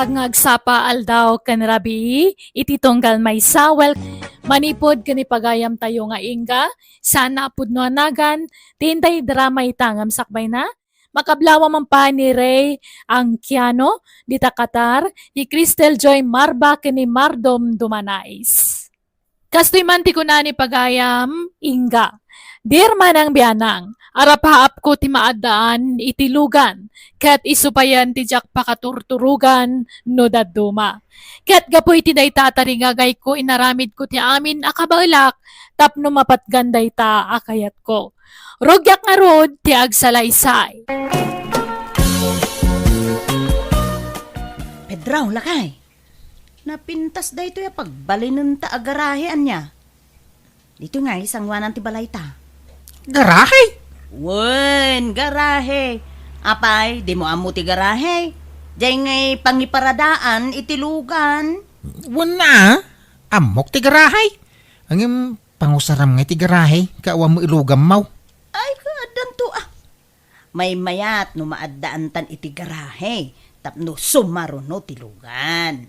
naimbag nga agsapa aldaw kan rabi, iti tunggal may sawel, manipod kani pagayam tayo nga inga, sana pud no anagan, tinday drama itangam sakbay na, makablawa man pa ni Ray ang Kiano, dita Qatar, ni Cristel Joy Marba kani Mardom Dumanais. Kastoy man ti kunani pagayam, inga. Dir man ang biyanang, arapaap ko ti maadaan itilugan, kat isupayan ti jak pakaturturugan no daduma. Kat gapoy ti day tatarigagay ko inaramid ko ti amin akabalak, tapno mapatganday ta akayat ko. Rogyak nga rod ti agsalaysay. Pedraw, lakay. Napintas da ito ya pagbalinan ta agarahean niya. Dito nga isang wanan ti balay ta. Garahe? Wen, garahe. Apay, di mo amo ti garahe. Diyay ngay pangiparadaan itilugan. Wala. Amok ti garahe. Ang pangusaram nga ti garahe. Kaawa mo ilugam mau. Ay, kaadang to ah. May mayat no maaddaan tan iti garahe. Tapno sumaro no tilugan.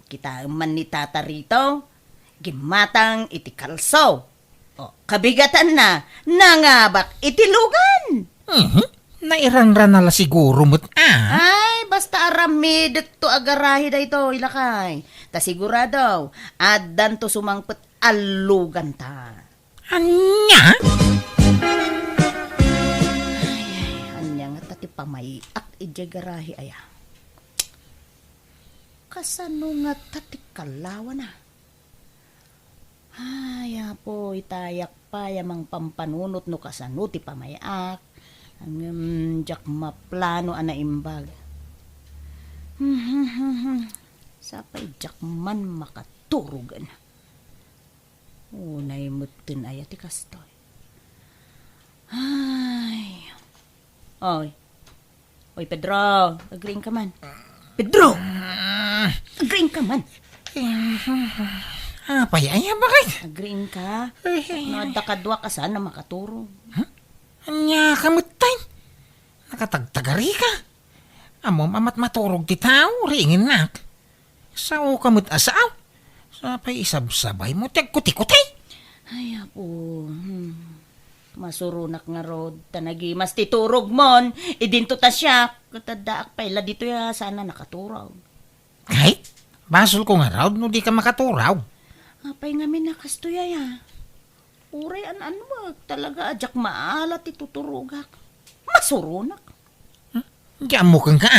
Kita man ni tata rito. Gimatang iti kalso. O, kabigatan na. Nangabak itilugan. Nairangran na la siguro mo't Ay, basta aramid to agarahe da ito, ilakay. Ta sigurado, addan to sumangpet alugan ta. Anya? Anya nga tati pamayiak ije garahe aya. Kasano nga tati kalawa na. Ay, po, itayak pa yamang pampanunot no kasano ti pamayiak. Ang jak maplano ana imbag. Sapay jak man makaturugan. Unay mutin aya ti kastoy. Ay. Oy. Oy Pedro, agring ka man. Pedro. Agring ka man. Payaya bakit? Agring ka. Nada kadwa ka sana makaturo. Anya kamutay. Nakatagtagari ka. Amom amat maturog ti tao. Ringin nak. Sao kamut asaw. Sapay isabsabay mo. Tagkuti-kutay. Ay, apo. Masurunak nga rod. Tanagi mas titurog mon. Idinto ta siya. Katadaak pa ila dito ya. Sana nakaturaw. Kahit? Basol ko nga raw. No di ka makaturaw. Apay nga minakastoya ya. Uray an talaga ajak maalat ituturugak. Masurunak. Diyan mo kang ka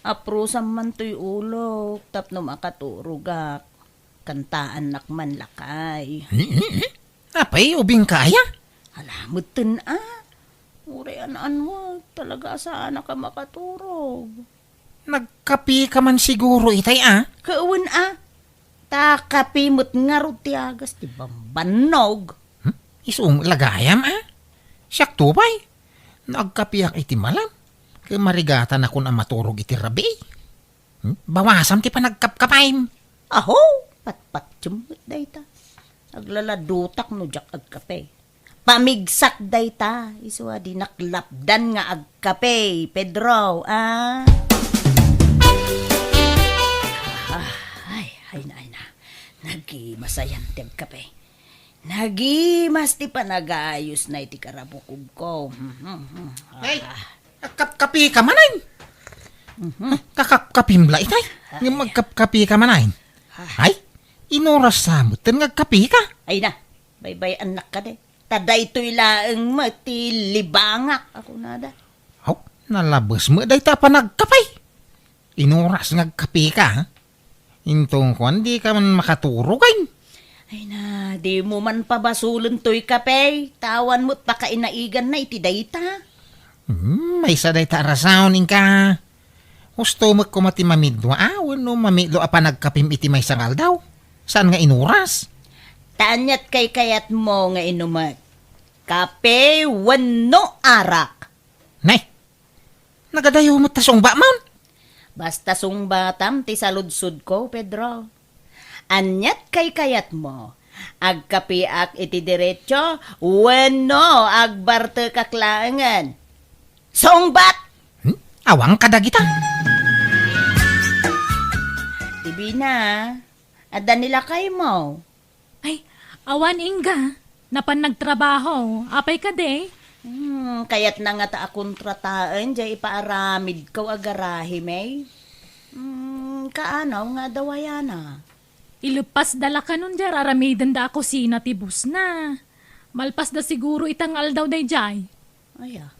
Aprusam man to'y ulok. Tapno makaturugak. Kantaan nakman lakay. Apay ubing kaya? Alamutin Uray an talaga sana ka makaturog. Nagkapi ka man siguro itay Kauwan takapimot nga rutiagas ti bambanog. Isong lagayam Siyak tupay. Nagkapiyak iti malam. Kaya marigatan ako na maturog iti rabi. Bawasam ti panagkapkapaim. Aho, patpat chumot dayta. Aglaladutak no jak agkape. Pamigsak dayta. Iswa di naklapdan nga agkape. Pedro, Ay na. Nagimasayan ti agkape. Nagimas ti panagayos na iti karabukog ko. Ay, kapi ka manayin. Kakapkapimla itay. Yung magkapkapi ka manayin. Ay, inoras sa mutin ngagkapi ka. Ay na, bye-bye anak ka de. Tada ito'y laang mati libangak. Ako nada. Nalabas mo day ta pa nagkapay. Inoras ngagkapi ka. Intong kwan di ka man makaturugay. Ay na, di mo man pabasulon to'y kape. Tawan mo't pakainaigan na iti dayta. May sa day ta rasawnin ka. Gusto mo ko mati mamidwa wano mamidlo pa nagkapim iti may sangal daw. Saan nga inuras? Tanyat kay kayat mo nga inumat. Kape wano arak. Nay, nagadayo mo tasong ba man? Basta sungbatam ti saludsud ko, Pedro. Anyat kay kayat mo. Agkapiak iti diretso, wano agbarte kaklaangan. Songbat! Awang kadagita. Divina, adda nila kay mo. Ay, awan Inga. Napan nagtrabaho. Apay ka de. Kaya't na nga ta akong trataan, dya ipaaramid ko agarahi, may. Kaanaw nga dawayana. Ilupas dala ka nun dyan. Aramidan da ako sinatibus na. Malpas da siguro itangal daw day jay. Aya.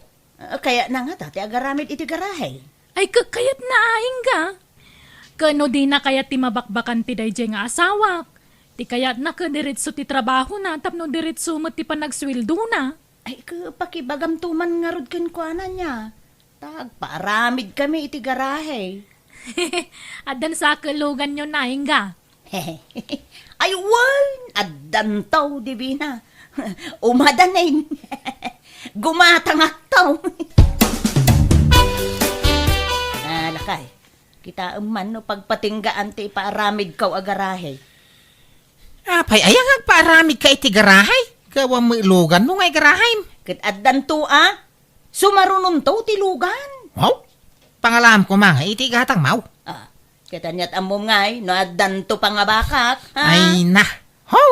Kaya na nga dati agaramid iti garahe. Ay, kayat na Inga. Kano di na kayat ti mabakbakan ti day jay nga asawak. Ti kayat na ka diretso ti trabaho na. Tapno diretso mo ti panagswildo na. Ay, pakibagamtuman nga rod kinkwanan niya. Paaramid kami iti garahe. Adan sa kalugan nyo na Inga. Ay, wan! Addantaw, Divina. Umadanin. Gumatangak taw. Lakay. Kita man no pagpatinggaan ti paaramid kaw agarahe. Apay, ayang agpaaramid ka iti garahay. Gawa mo ilugan mo nga garahay. Kat addanto sumarunong to tilugan. Wow, pangalam ko mga iti gatang mau. Katanyat amom ngay, no addanto pa nga bakak. Ay na, ho!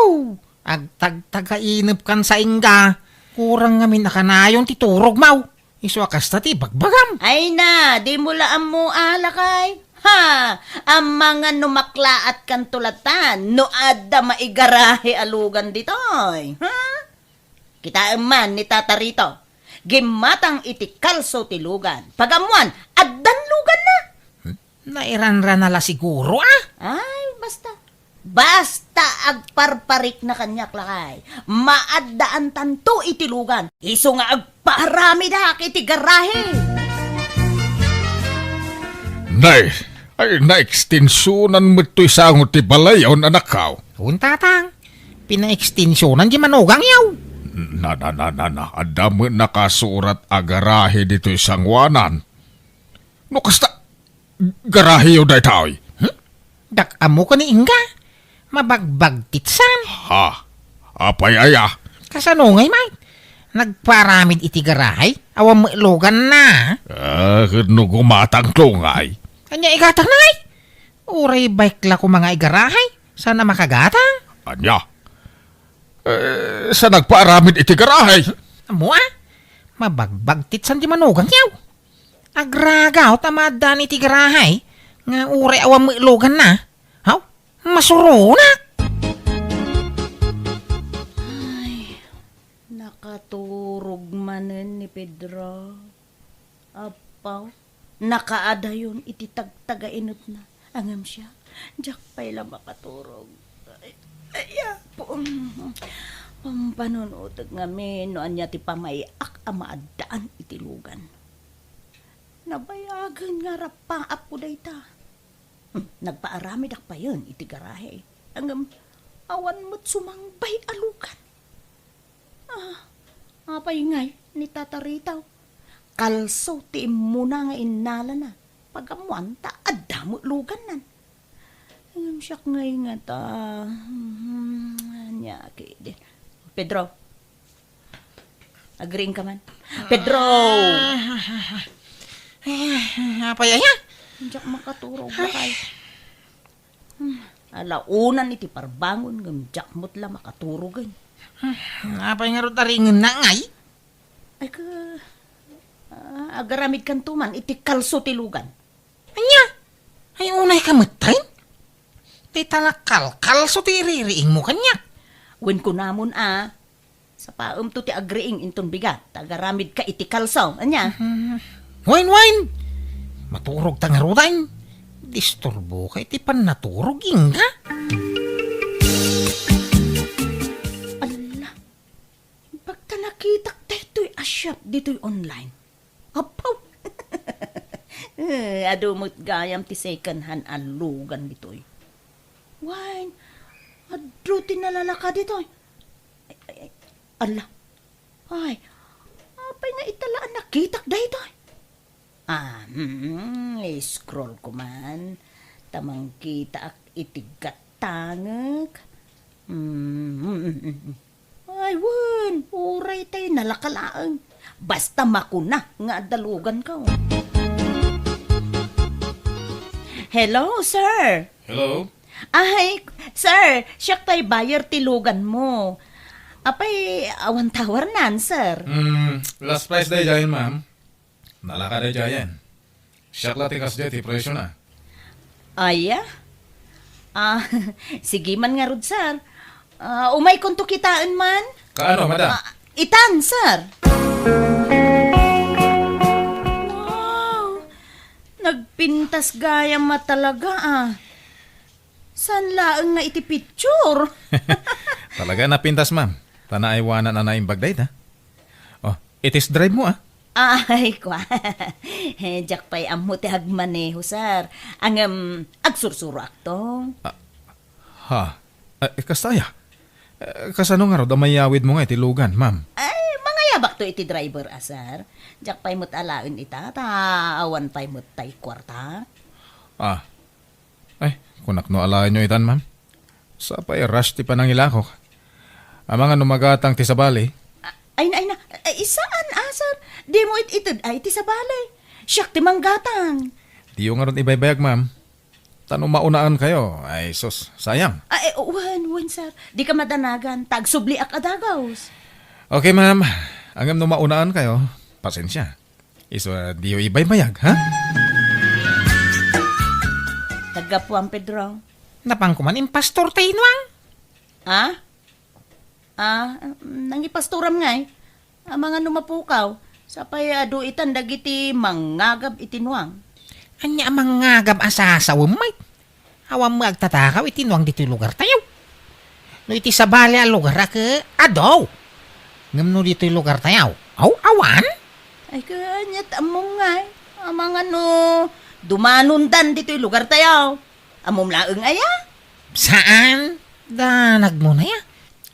Agtagtagainip kan sa Inga. Kurang ngamin nakanayon ti turog mau. Iswakas ta ti bagbagam. Ay na, di mula mo alakay. Ang mga numaklaat kan tulatan, no adda maigarahe alugan ditoy. Kita man ni Tata Rito, gimatang iti kalso tilugan. Pagamuan, addan lugan na. Nairanran nala siguro Ay, basta. Basta agparparik na kanyak lakay. Maaddaan tanto itilugan. Iso nga agparami da iti garahe. Nay, ay na-extensionan mo ito'y sangot ti balayaw na nakaw. Untatang, pina-extensyonan di manugang yaw. Ada mo nakasurat agarahe dito'y sangwanan. No kasta, garahe yaw dahi tao'y. Dakamo ka ni Inga. Mabagbag titsan. Apay aya. Kasanungay man. Nagparamid iti garahay. Awam mo ilugan na. No gumatang klungay. Kanya igatang na ngay. Uray bike la ko mga igarahay. Sana makagatang. Anya? Sa nagpaaramid iti garahe. Amo mabagbag titsan di manugang yaw. Agragaw tamadan iti garahay. Nga uray awam mo ilugan na. Haw, masurunak. Nakaturog manen ni Pedro. Apaw, nakaada yun iti tagtagainot na. Angam siya, jak pa'y lang makaturog. Pampanunutag ngamin, no anya ti pamayak amaadaan iti lugan. Nabayagan nga rapaap ko dayta. Nagpaaramid ak pa yun iti garahe. Angam, awan mo't sumangbay alugan. Apay ngay, ni Tata Ritaw. Kalso ti muna nga inala na. Pagamuan ta, adamo lugan nan. Ang siyak ngay nga ta. Nyaki din. Pedro. Agreeing ka man. Pedro! Apay aya. Diyak makaturog ba kayo? Alaunan iti parbangon ngam diyak mo't la makaturogan. Apay nga ro taringin na ngay. Ay ka, agaramid kan tuman, iti kalso tilugan. Anya, ay unay kamatay. Di talakal, kalso ti iririing mo kanya. Wen ko namon sa paum to ti agreeing inton bigat, agaramid ka iti kalso, anya? Wine. Maturog tangarutan. Disturbo ka iti pan naturog Inga. Ala, pagka nakitak dito'y asyap dito'y online. Apaw! Adumot gayam ti second hand alugan dito'y. Wine, adro tinalalaka dito'y. Ay, ala, ay, apay nga italaan nakitak dito'y. Scroll ko man. Tamang kita ak itigatangag. Ay, wan, uray tayo nalakalaang. Basta makuna nga dalugan ka. Hello, sir. Hello? Ay, sir, siya tay buyer tilugan mo. Apay, awan tawar nan, sir. Last price day dyan, ma'am. Nalaka day dyan. Siyak la tikas dyan, ti presyo na. Aya? Sige man nga rod, sir. Umay kung to kitaan man? Kaano, madam? Itan, sir. Wow! Nagpintas gaya ma talaga San laang nga iti picture? Talaga napintas, ma'am. Tanaiwanan na naimbag day, ha? Oh, it is drive mo, Ay, kwa. Jak pa'y amo ti hagmaneho, sir. Ang agsursuro akto. Ha? Kastaya? Kasano nga ro, damayawid mo nga itilugan, ma'am. Ay, mga yabak to iti driver, sir. Jak pa'y mo't alain ita, awan pa'y mo't tay kwarta. Ay, kunak no alayan nyo itan, ma'am. Sa pa'y rush ti panangilako. Ang mga numagatang ti sa bali. Ay na, isaan, sir? Di mo itid ay ti sa balay. Siyak ti manggatang. Di yung nga ron ibaybayag, ma'am. Tanong maunaan kayo. Ay, sus, sayang. Ay, wan, sir. Di ka madanagan. Tagsubli ak adagaws. Okay, ma'am. Angam no maunaan kayo, pasensya. Iso, di yung ibaybayag, ha? Tagapuan, Pedro. Napangkuman impastor tayo nuang. Nangipasturam nga ang mga numapukaw. Sa payado itan dagiti mangagab itinuang. Anya amang nga gab asasawam may. Awam mo agtatakaw itinuang dito lugar tayo. No iti sa bali ang lugar ka, adaw. Ngam no dito lugar tayo. Awan? Ay kanyat among nga ang mga dumanundan dito lugar tayo. Amom laeng aya. Saan? Danag mo na ya.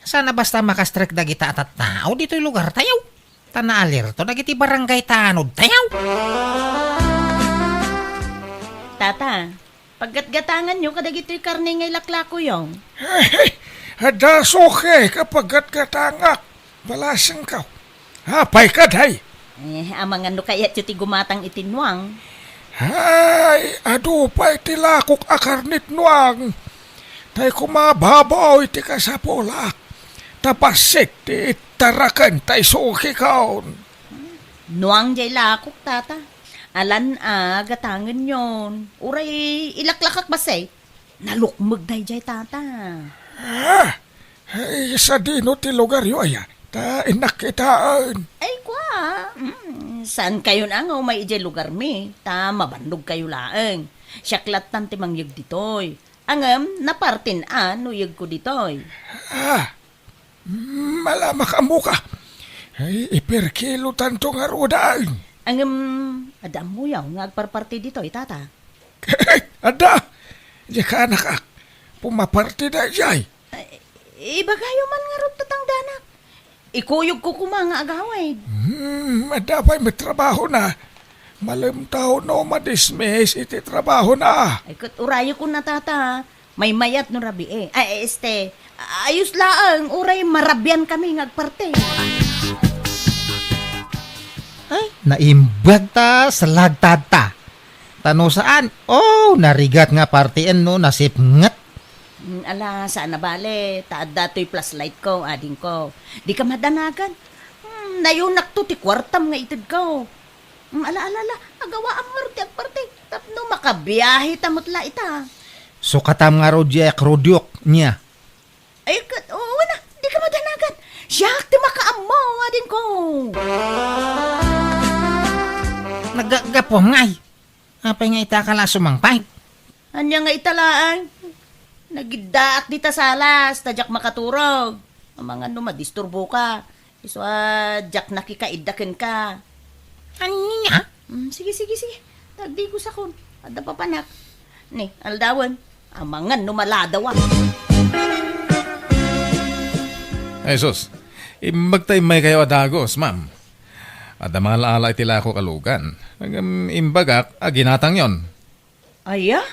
Sana basta makastrek dagita at tao dito lugar tayo. Tanaalir to dagiti barangay tanod tayo. Tata, paggatgatangan nyo kadagito'y karne ngay laklako yung. Hadas okay kapag gatgatangak. Balasang ka. Hapay ka day. Amang ano kaya ti gumatang itinwang. Hay, adupay tilakok akarnit nuang. Tay kumababaw iti kasapulak. Tapasik ti itarakan tay suki kaon. Nuang jay lakok, tata. Alan gatangan yon. Uray ilaklakak basay. Nalukmag day jay, tata. Ay, sa dino ti lugar yo aya. Ta inakitaan. Ay, kwa. Saan kayo na nga may ijay lugar mi? Ta mabandog kayo laeng. Syaklat tan ti mangyag ditoy. Angam, napartin nuyag ko ditoy. Malamak amo ka. Ay, iperkilo tanto nga rodaan. Angam, adam mo yaw nga agparparti ditoy, tata. Ada, di ka anak pumaparti na jay. Iba kayo man nga ron tatang danak. Ikuyog ko kumanga agaway. Madapay may trabaho na. Malam tao no madismiss iti trabaho na. Ay, urayo ko na, tata. May mayat no rabi Ay, ayos laang, uray marabyan kami ngagparte. Ay, naimbag ta sa lagtad ta. Tano saan? Oh, narigat nga partian no, nasipngat. Ala, saan na bale? Taad dato'y plus light ko, ading ko. Di ka madanagan. Nayunak to, ti kwartam nga itid ko. Ala, agawa ang marti agparte. Tapno makabiyahe tamot la ita. So katam nga rodya akrodyok niya. Ay, na, di ka madanagan. Siyak, ti makaamo, ading ko. Nagagapo ngay. Apay nga itakala sumangpay. Anya nga italaan. Nagidaak di ta salas, tadyak makaturog. Ang mga madisturbo ka. Iswa, jak nakikaidakin ka. Ano niya? Sige. Tagdi ko sa kun. Ada pa panak. Ni, aldawan. Amangan numaladawa. Ay, sus. Imbagtay may kayo adagos, ma'am. Ada mga laala itilako kalugan. Imbagak, ginatang yon. Aya?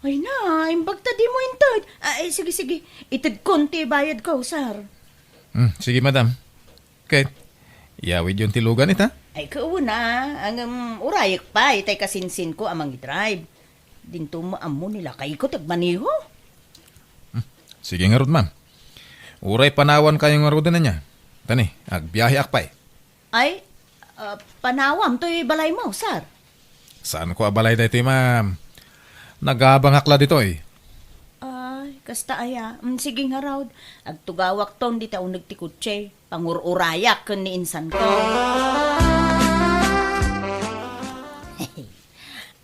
Ay na, imbagta di mo intod. Ay, sige. Itid konti bayad ko, sir. Sige, madam. Okay. Iyawid yung tilugan ita. Ay, kauna. Ang urayak pa. Itay kasinsin ko amang i-drive. Dinto mo amo nila kay ko tagmaniho. Sige nga rod, ma'am. Uray panawan kayo nga rod na niya. Tani, agbiyahe akpay. Ay, panawam to'y balay mo, sir. Saan ko abalay dito, ma'am? Nagabang akla dito eh. Ay, kasta aya. Sige nga raw. Agtugawak ton di taon nagtikutse. Pangururayak kun ni insan ko.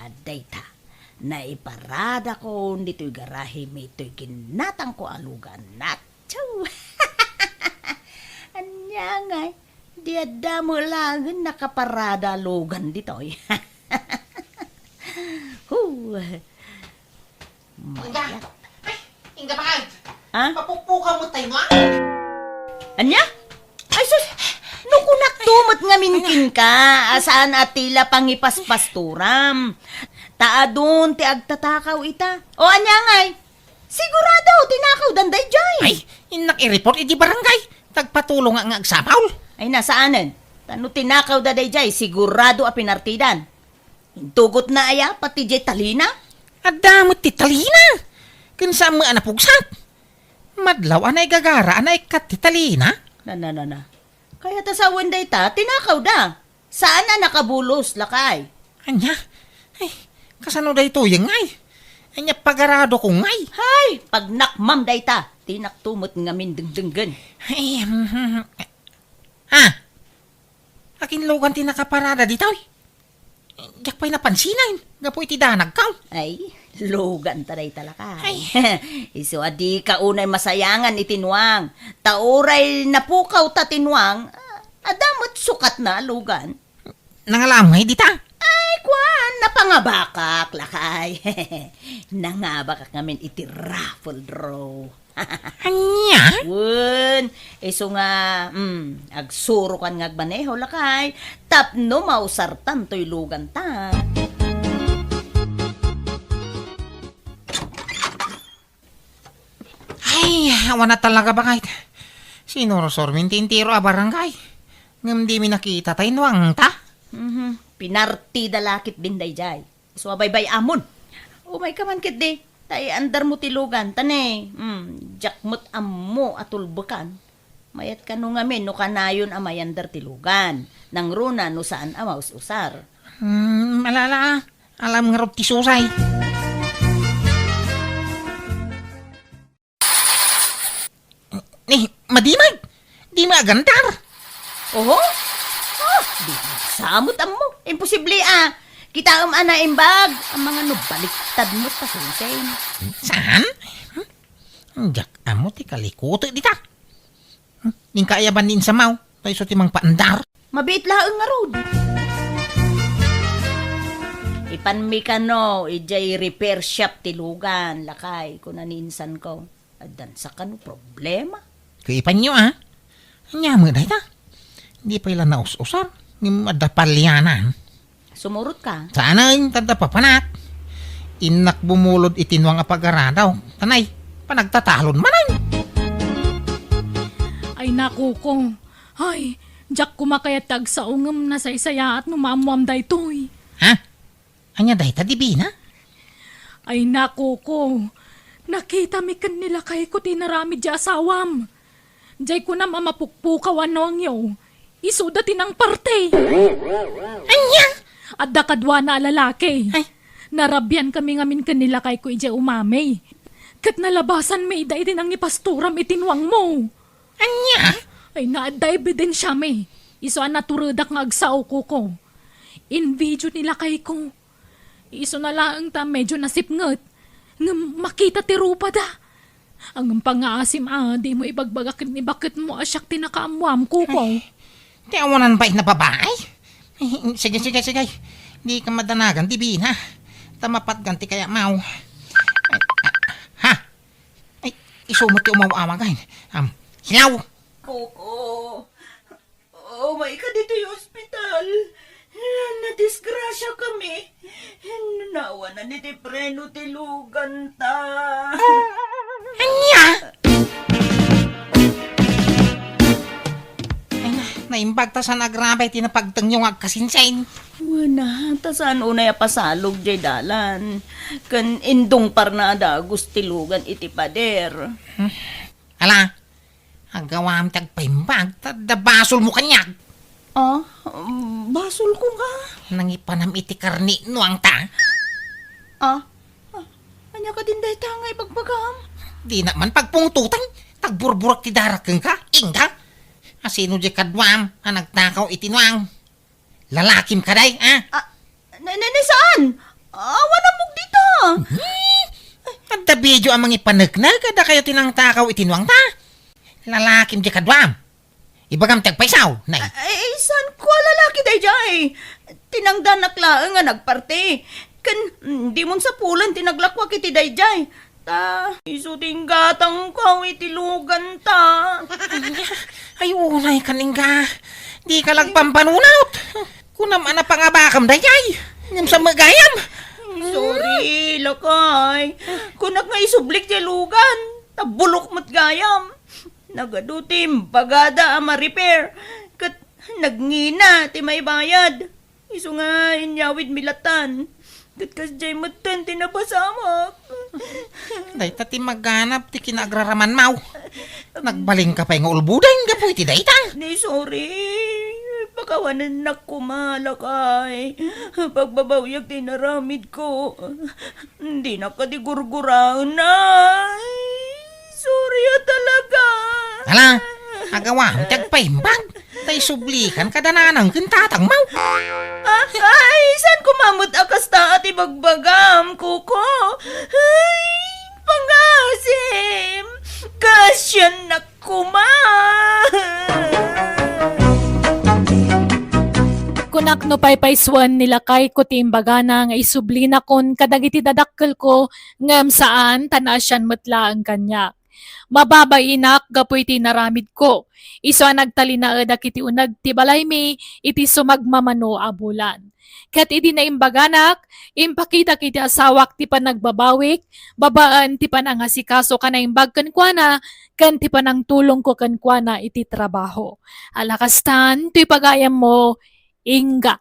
Aday ta. Naiparada ko dito'y garahe may to'y ginatang ko alugan. Natsaw. Anya nga. Di ada mo lang nakaparada alugan dito'y. Mayat. Inga ba? Ha? Papupukaw mo tayo mo? Anya? Ay sus, nuko naktumot nga minkin ka, asaan atila pangipaspasturam. Taadun ti agtatakaw ita. O anya ngay, sigurado tinakaw danday jay. Ay, inak i-report iti barangay. Tagpatulong nga agsapaw. Ay nasaanan, tano tinakaw daday jay, sigurado a pinartidan. Intugot na aya, pati jay talina. Adamot ti talina. Kinsa mo anapugsat. Madlaw anay gagara anay kat ti talina. Na. Kaya ta sa wenday ta, tinakaw da. Saan na nakabulos, lakay? Anya? Ay, kasano da ito yung ngay? Anya pagarado ko ngay. Hay, pag nakmam day ta, tinaktumot nga mindengdenggen. Ay, ha? Akin lugan ti nakaparada dito. Diyak pa'y napansinan. Gapo iti danag kaw. Ay, lugan taray talaka. Ay. Iso adi ka unay masayangan itinwang. Tauray napukaw ta tinwang. Adamot sukat na lugan. Nangalamay dita. Ay, kwan, napangabakak, lakay. Nangabakak ngamin iti raffle draw. Anya? Wun, iso nga, agsuro kan nga agbaneho, lakay. Tapno mausartan to'y lugan ta. Ay, awan na talaga ba kahit. Sinurosor mintintiro a barangay. Ngam di mi nakita tayo nuwang ta. Pinarti dalakit din day jay. So abay-bay amon. Oh my kaman kit di. Tay andar mo tilugan tane. Jakmut ammo atulbukan. Mayat ka no ngamin no kanayon amay andar tilugan. Nang runa no saan amaus usar. Malala. Alam nga rot ti susay. Madimag. Di magantar. Oho? Di samot ammo. Imposible Kita ana imbag. Ang mga nubaliktad mo pa sunsen. Saan? Jak amo ti kalikuto dita. Ning kaya ban din sa mau. Tayo so timang paandar. Mabit laeng nga rod. Ipanmi ka no, ijay repair shop tilugan, lakay, kung naninsan ko. Adan sa kano problema. Kaipan nyo Anya mo dahita. Hindi pa ilan naus-usar. Ng adapalyanan. Sumurot ka. Sana yung tadapapanak. Inak bumulod itinwang apag-aradaw. Tanay, panagtatalon manan. Ay naku ko. Ay, jak kumakayatag sa ungam na saysaya at numamuam daytoy. Ha? Anya dahita dibina? Ay naku ko. Nakita mi kan nila kay ko tinarami di asawam. Diyay ko na mamapukpukaw ano ang yaw. Isuda tinang parte. Anya? At dakadwa na lalaki. Ay. Narabyan kami ngamin kanila kay ko ija umamay. Kat nalabasan may day din ang ipasturam itinwang mo. Anya? Ay naaday beden siya may. Iso ang naturudak nga agsaw ko. In video nila kay ko. Iso na lang ta medyo nasipngot. Nga makita ti rupa da. Ang pangaasim di mo ibagbagakit ni bakit mo asyak tinakaamuam ko. Di awanan ba na babae? Sige. Di ka madanagan, dibina. Tamapat ganti kaya mau. Ha? Ay, isumot yung umawawagain. Hilaw! Koko. Oh my God, dito yung ospital. Nadisgrasya kami. Nawa na ni Depreno tilugan ta. Anya! Ay Naimbag ta sa nagrabay tinapagtang yung agkasinsain. Wana, ta saan unay pasalog jay dalan. Kan indong parnada gustilugan iti pader. Ala, agawam tagpaimbag, tadabasol mo kanyak. Ah, basol ko nga. Nangipanam iti karni nuang ta. Anya ka din dahi tangay pagpagam. Di naman pagpungtutan, tagburburak ti darakeng ka, ingka. Asino di kadwam, ang nagtakaw itinuang. Lalakim ka day, Saan? Wala mong dito. Tanda video ang mga ipanagna, kada kayo tinangtakaw itinuang ta. Lalakim di kadwam. Ibagam tagpaisaw, nay. Saan ko lalaki dahi jay? Tinangdanak laeng nga nagparte. Kan, di mon sa pulan tinaglakwak iti dahi jay. Iso tinggatang kaw iti lugan ta. Ay, unay kaningga. Di ka lagpampanunot. Kunam ana pangabakam dayay. Ngam sa magayam. Sorry, lakay. Kunak nga isublik ti lugan. Tabulok mo't gayam. Nagadutim, pagada ama repair. Kat nagngina ti may bayad. Iso nga inyawid milatan. Kat kasjay matan tinapasamak. Day tati magganap ti kinagraraman mau. Nagbaling ka pa yung ulbuday nga po iti dayta. Ni sorry. Pakawanan na kumalakay. Pagbabawyag tinaramid ko. Hindi na kadigurguraan na. Sorry talaga. Hala, agawam tagpaimbag. Tay sublikan kadananang kintatang mau. Ay, saan kumamot akas ta at ibagbagam, kuko? Ay, pangasim. Kasyan na kuma. Kunak no paypayswan nila kay kutimbaga na nga isubli na kon kadagiti dadakkel ko ngam saan tanasyan matla ang kanya. Mababainak gapoy ti naramid ko. Iso nagtalina dakiti unag ti balay mi iti sumagmamano a bulan. Kat iti na imbaganak, impakita kiti asawak ti panagbabawik, babaan ti panangasikaso ka na imbag kankwana, kan ti panang tulong ko kankwana iti trabaho. Alakastan, ti pagayam mo, Inga.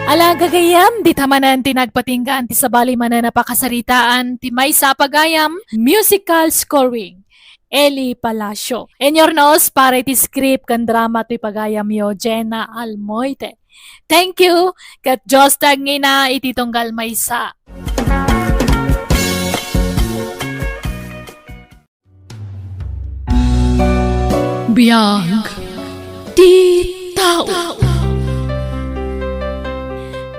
Ala gagayam, di tamanan tinagpatinggaan ti sabali manan napakasaritaan ti may sapagayam, musical scoring. Eli Palacio. Enyor nos para iti script kan drama ti pagayam yo Jenna Almoite. Thank you, kat Diyos tangina iti tunggal maysa. Biyag ti tao.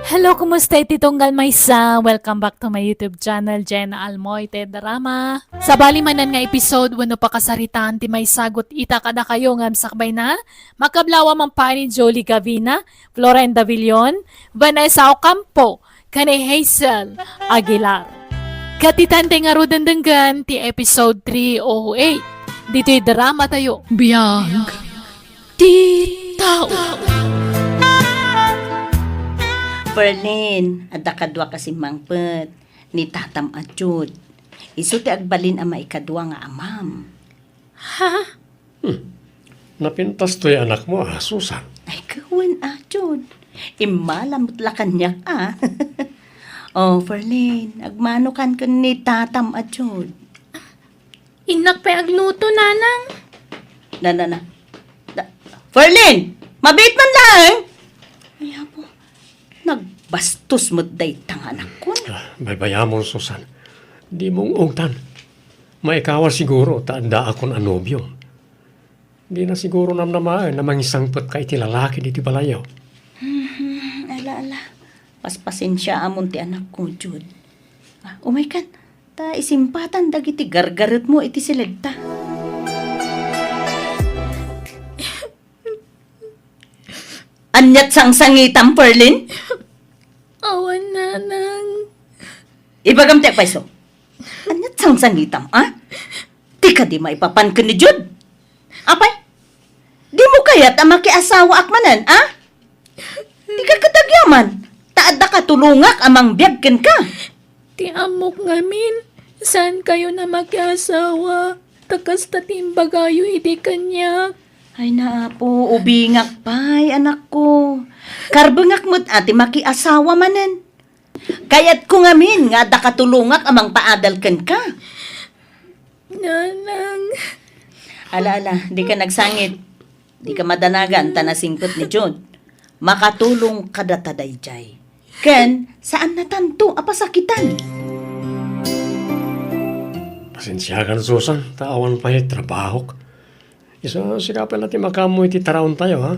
Hello, kumusta iti tunggal maysa? Welcome back to my YouTube channel, Jenna Almoite Drama. Sa bali manan nga episode, wano pa kasaritaan ti may sagot ita kada kayo nga sakbay na. Makablawa man pa ni Jolie Gavina, Florenda Villon, Vanessa Ocampo, kani Hazel Aguilar. Katitante nga rodandanggan ti episode 308. Dito'y drama tayo. Biyag ti tao. Perlin, ada kadwa kasi mangpet, ni tatam at jud. Iso ti agbalin ama ikadwa nga amam. Napintas to'y anak mo, Susan. Ay kawan at jud. Imalamot la kanyak Oh, Perlin, agmano kan ni tatam at jud. Inak pa agluto, nanang. Na. Perlin, mabit man lang. Ay po, nagbastos mo day tang anak ko. May bayamon, Susan. Di mong ugtan. Maikawa siguro, taanda akong anobyo. Di na siguro namnamaan na mangisangpot ka iti lalaki di balayaw. Ala. Paspasin siya amon ti anak ko, Jud. Umay kan, ta isimpatan dagiti gargaret mo iti silegta. Anyat sang sangitam, Perlin? Awan, nanang. Ibagam ti paiso. Anyat sang sangitam, ha? Di ka di maipapan ka ni Jud. Apay? Di mo kayat ang makiasawa akmanan, ha? Di ka katagyaman. Taada ka tulungak amang biyagken ka. Ti amok ngamin. Saan kayo na mag-asawa? takas ta timbagayo iti kanyak. Ay na po, ubingak pa'y anak ko. Karbengak mo't ati makiasawa manen. Kayat ko ngamin nga da katulungak amang paadalken ka. Nanang, Ala, di ka nagsangit. Di ka madanagan tanasingkot ni Jud. Makatulong kadataday jay. Ken, saan natanto apasakitan? Pasensya ka na, Susan. Tawan pa trabaho. Isa sikapin natin makamoy ti tarawon tayo, ha?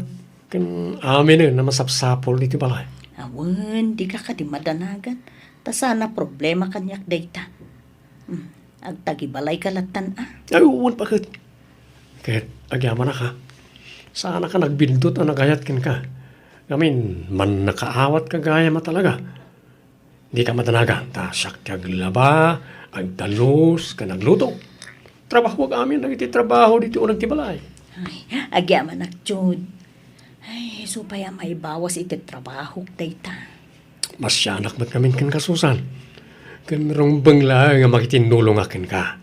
Kan amin na masapsapol dito balay. Awen, di ka di madanagan. Ta sana problema kanyak data. Agtagibalay kalatan Ay, uwan bakit? Kahit agyaman na ka. Sana ka nagbindot o nagayat kin ka. Gamin, man nakaawat ka gaya mo talaga. Di ka madanagan. Ta siyak ti aglaba, agdalos, ka nagluto. Trabaho ka amin, nagititrabaho dito unang tibalay. Ay, agyaman Jud. Ay, supaya may bawas iti trabaho data. Masyanak mat kamin kin kasusan. Kan rong bangla nga makitinulong akin ka.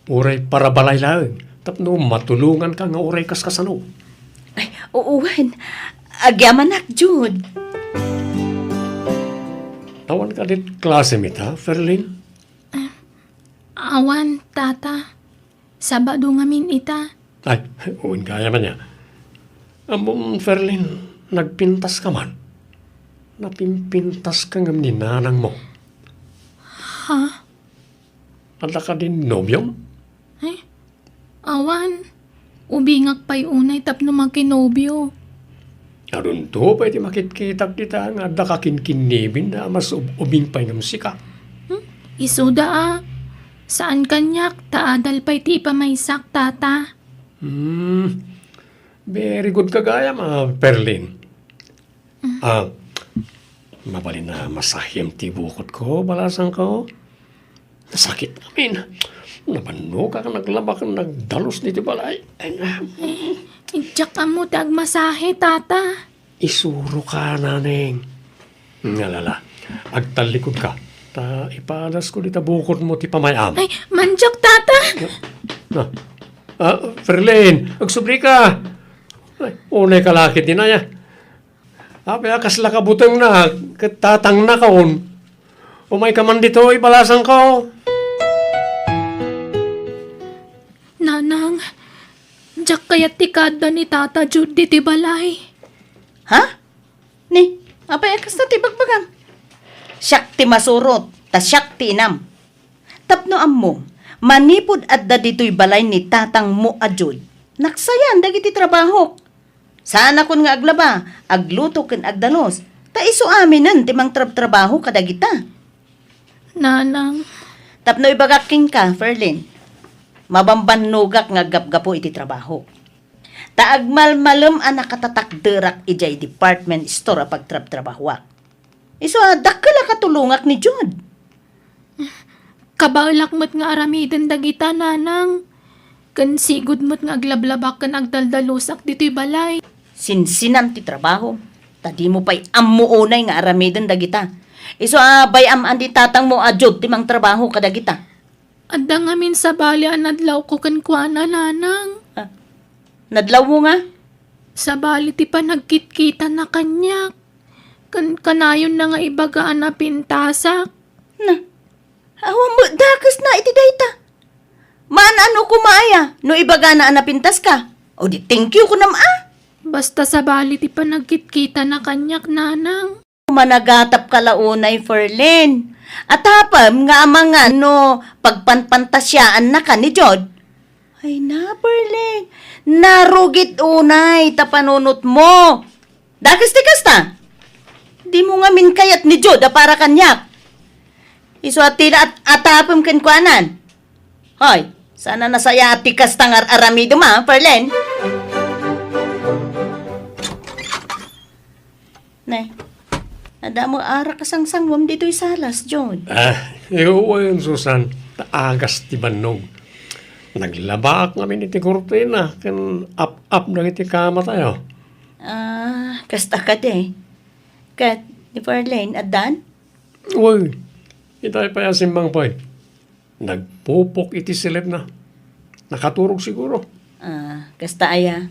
Uray para balay lang. Tapno matulungan ka nga uray kas kasano. Ay, uuwan. Agyaman Jud. Tawan ka dit klase mit ha, Ferlin? awan, tata. Sabado ngamin ita. Ay, uwin kaya man niya. Among Ferlin, nagpintas ka man. Napimpintas ka ngam ni nanang mo. Ha? Ada ka din nobyong? Awan. Ubingak pa'y unay tapno magkinobyo. Arun to, pwede makitkitak kita nga ada ka kinkinibin na mas ubing pa'y ngam sika. Isuda Saan kanyak taadal pa'y ti pamaysak, tata? Very good kagaya, Perlin. Mabalin na masahim ti bukod ko, balasan ko. Nasakit namin. Nabano ka naglabak nagdalos nito balay. Ay nga. Diyak ka mo masahe, tata. Isuro ka, naneng. Ngalala, agtalikod ka. Ta ipadas ko dita bukod mo ti pamayam. Ay, manjak, tata. Ferlin, agsubli ka. Ay, unay kalakit din na ya. Ape, kasla ka butang na, katatang na kaon. Umay ka man dito, ibalasan ko. Nanang, diyak kaya tikada ni Tata Judy ti balay. Ha? Ni, apay akas na tibagbagan. Siyak ti masurot, ta siyak ti inam. Tapno ammo, manipod adda dito'y balay ni tatang mo adjud. Naksayan, dagiti trabaho. Sana kun nga aglaba, agluto ken agdanos. Ta iso aminan ti mang trabaho kadagita. Nanang, Tapno ibagaking ka, Ferlin. Mabambanugak nga gapgapo iti trabaho. Taagmalmalem ang nakatatakderak ijay department store a pagtrabahwak. Iso dakala katulungak ni Jud. kabaulak mo't nga aramiden dagita, nanang. Kan sigud mo't nga aglablabak kan agdaldalusak dito'y balay. Sinsinan ti trabaho. Tadi mo pa'y amuunay nga aramiden dagita. Iso bayam andi tatang mo adjud ti mang trabaho kadagita. Adda ngamin sa bali anadlaw ko kan kuana, nanang. Nadlaw mo nga? Sa bali ti pa nagkitkita na kanyak. Kanayon na nga ibagaan na pintasak. Na, awa mo, dakas na iti dayta. Ano kumaya, no ibaga na anapintas ka? O di thank you ko Basta sa bali ti pa nagkitkita na kanyak, nanang. Managatap kalaunay, Ferlin. At hapam nga mga pagpanpantasyaan na ka ni Jod. Ay na, Ferlin. Narugit unay, tapanunot mo. Dakas-tikas ta. Di mo nga minkayat ni Jod para kanyak. Iso at tila at hapam kenkwanan. Hoy, sana nasaya at tikas tangar aramido Ferlin. Nay, ada mo ara kasangsangwam dito'y salas, John. Iuwayon, Susan. Taagas ti bannog. Naglabak namin iti kurtina. Kan up na iti kama tayo. Kasta ka de. Kat, ni Farlane, adan? Uy, itay pa yung simbang poy. Nagpupok iti silip na. Nakaturog siguro. Kasta aya.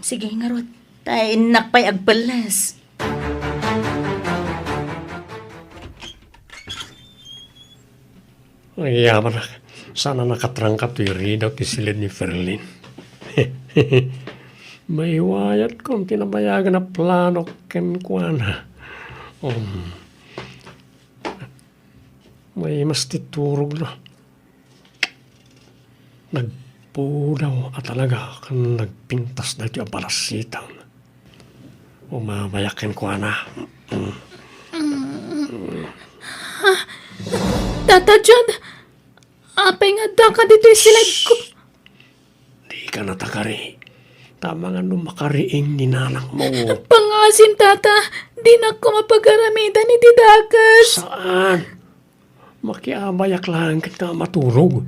Sige, ngarot. Tay, nakpay agpalas. Ay, yaman na. Sana nakatrangkap ti readout ni silid ni Ferlin. May wayat kong tinabayagan na plano ken kuana. May mas titurog na. Nagpudaw at talaga kan nagpintas na ti abalasitang. Umamayakin kuana. Tata John, apay nga da ka dito silid ko. Di ka natakari. Tama nga nung makariing ninanang mo. Pangasin, tata, di na ko mapagaramida ni Didakas. Saan? Makiabayak lang kita maturog.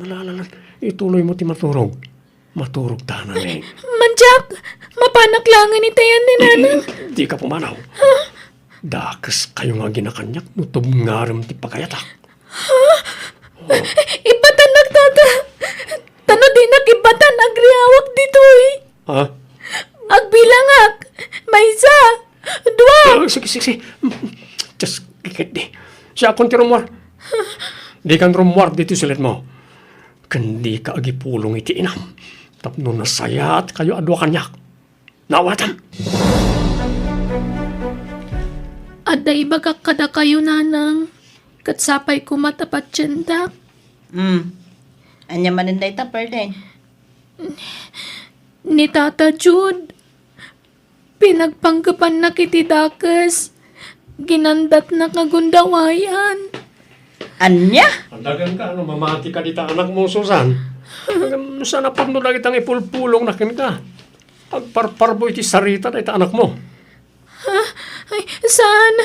Nalalalan, ituloy mo ti maturog. Maturog tanan eh. Manjak, mapanak langan ni tayan ni nanang. Di ka pumanaw. Dakas kayo nga ginakanyak no tumngaram ti pagayatak. Ibatanak, tata. Tano di nakibatan agriawak dito eh. Ha? Agbilangak, may isa, dua. Sige, sige, sige. Just kikit di. Siya akong ti rumwar. Di kan rumwar dito silit mo. Kandi ka agipulong iti inam. Tapno nasayat kayo adwa kanyak. Nawatan. Ada ibaga kada kayo nanang. Katsapay ko matapat tsendak. Anya maninday tapar din. Ni Tata Jude. Pinagpanggapan na kiti Dakas. Ginandat na kagundawayan. Anya? Andagan ka, mamati ka dita anak mo, Susan. Sana po no lagi tang ipulpulong na kin ka. Pagparparboy ti sarita na ita anak mo. Ay, saan?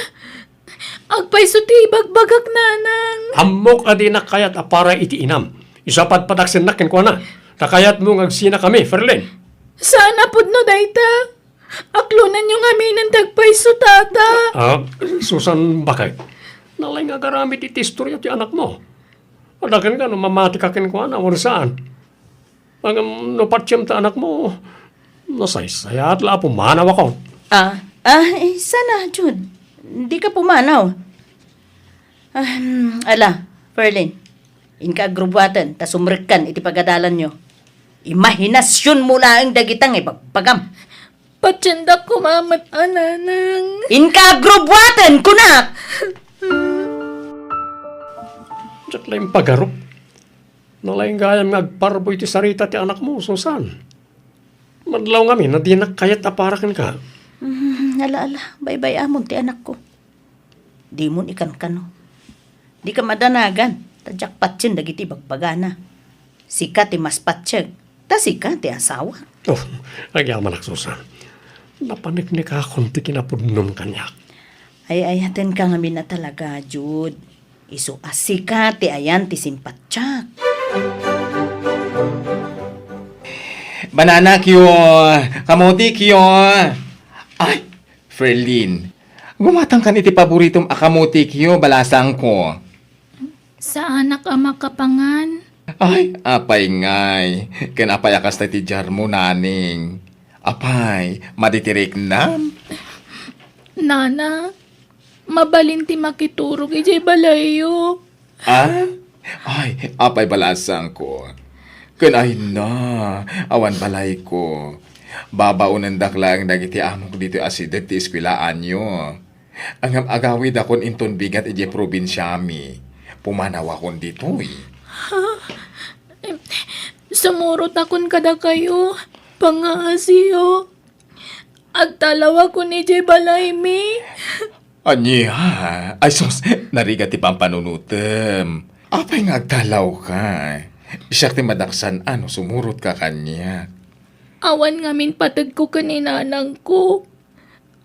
Agpay ti bagbagak nanang. Hamok adi na kayat apara iti inam. Isapad padaksin na kin ko na. Nakayat mo ngagsina kami, Ferlin. Saan apod no dayta? Aklunan yung amin ng tagpay tata. Susan, bakit? Nalay nga garamit iti istorya ti anak mo. Adakan ka, no mamati ka kin ko na, saan? No patsyam ta anak mo, nasaysaya at la pumanaw ako. Sana, Jude. Hindi ka pumanaw. Ala, Ferlin. Inka-agrubatan, tas umrikan iti pagadalan nyo. Imahinasyon mo lang dagitang ipagpagam. Patsendak ko mamat ananang. Inka-agrubatan, kunak! Diyak lang pagarup. Nalaing gayam agparboy ti sarita ti anak mo, Susan. Madlaw kami, na di nakayat aparakan ka. Ala, bye-bye amon ti anak ko. Di mo ikan kano. Di ka madanagan. Tadyak patsin dagiti bagbagana. Sika ti mas patsyag. Ta sika ti asawa. Oh, agyaman ak, Susan. Napanik ni ka konti kinapudnom kanyak. Ay ayaten ka ngamin na talaga, Jude. Isu asika ti ayan ti simpatyak. Banana kyo, kamote kyo. Ay, Ferlin. Gumatang kan iti paboritong akamote kyo, balasang ko. Sa anak ama kapangan. Ay, apay ngay. Kanapay akas tayo ti jar mo, naning. Apay, maditirik na. Nana, mabalinti makiturog ijay balayo. Ay, apay balasang ko. Kanay na, awan balay ko. Babaunan daklang dagiti amok dito asidag ti iskwilaan nyo. Ang agawid akon inton bigat ije probinsyami. Pumanaw akon dito eh. Sumurot akon kada kayo. Pangasiyo. Agtalawa ko ni Jay Balaymi. Anya, ay sos, narigat ti pampanunutem. Apay nga agdalaw ka. Siyak ti madaksan sumurot ka kanya. Awan ngamin patag ko kaninanang ko.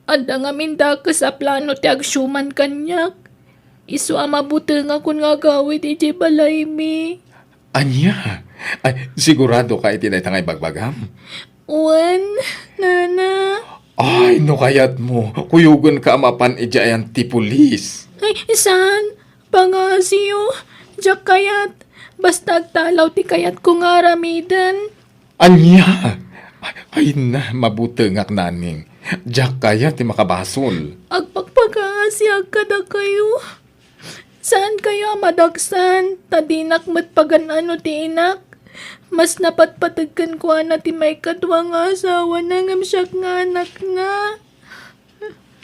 Ada ngamin daka sa plano ti agsyuman kanyak. Isu amabuti nga kun nga gawid iti Balaymi. Anya, ay sigurado ka iti na itangay bagbagam. Uwan, nana. Ay, no kayat mo. Kuyugon ka amapan ija ti pulis. Ay, saan? Pangasiyo. Diyak kayat. Basta agtalaw ti kayat ko nga aramidan. Anya! Ay na, mabutengak naning. Diyak kaya ti makabasol. Agpagpagasiag kada kayo. Saan kayo madagsan? Tadinak mat paganano ti inak. Mas napatpatagkan ko na ti may kadwa nga asawa na ngam siya nga anak na.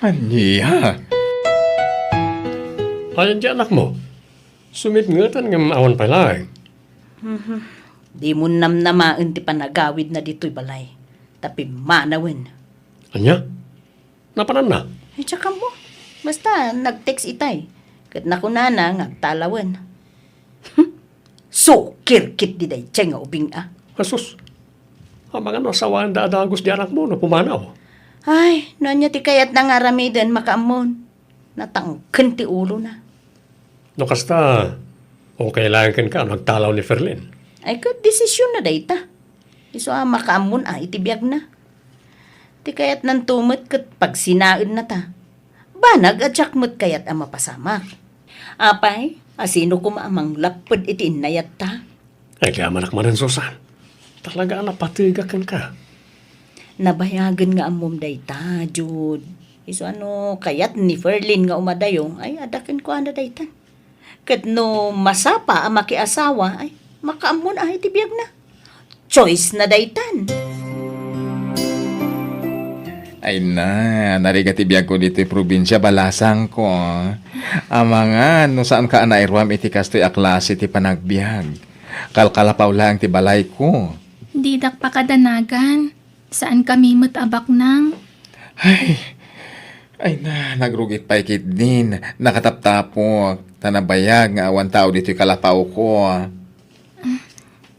Anya! Ayan di anak mo. Sumit-ngatan ng awan palay. Di mo namnamaan ti panagawid na dito'y balay. Tapi manawin. Anya? Napanan na? Ay, tsaka mo. Basta, nag-text itay. Kat nakunana, ngagtalawan. So, kirkit di day, tiyay nga ubing ah. Asus. Ang mga nasawaan daadagos di anak mo na pumanaw. Ay, nanya ti kayat na nga ramidan makaamon. Natangken ti ulo na. No kasta, o kailangan ka nagtalaw ni Ferlin. Ay, kat desisyon na day ta. Iso makaamon itibiyag na. Ti kayat nan tumot kat pag sinain na ta. Banag at sakmot kayat ang mapasamak. Apay, asino ko maamang lapad iti inayat ta. Ay kaya manak manan Susan. Talaga napatigakan ka. Nabayagan nga amom day ta, Jude. Iso kayat ni Ferlin nga umadayong, ay adakin ko day ta. Kat no masapa ang makiasawa, ay makaamon itibiyag na. Choice na daytan. Ay na, narigatibiyag ko dito'y probinsya, balasang ko. Mga, no saan ka anairwam iti kastoy aklase ti panagbiag. Kalkalapaw lang ti balay ko. Didak pa kadanagan. Saan kami matabak nang? Ay na, nagrugit pa ikit din. Nakataptapok. Tanabayag nga awan tao dito'y kalapaw ko.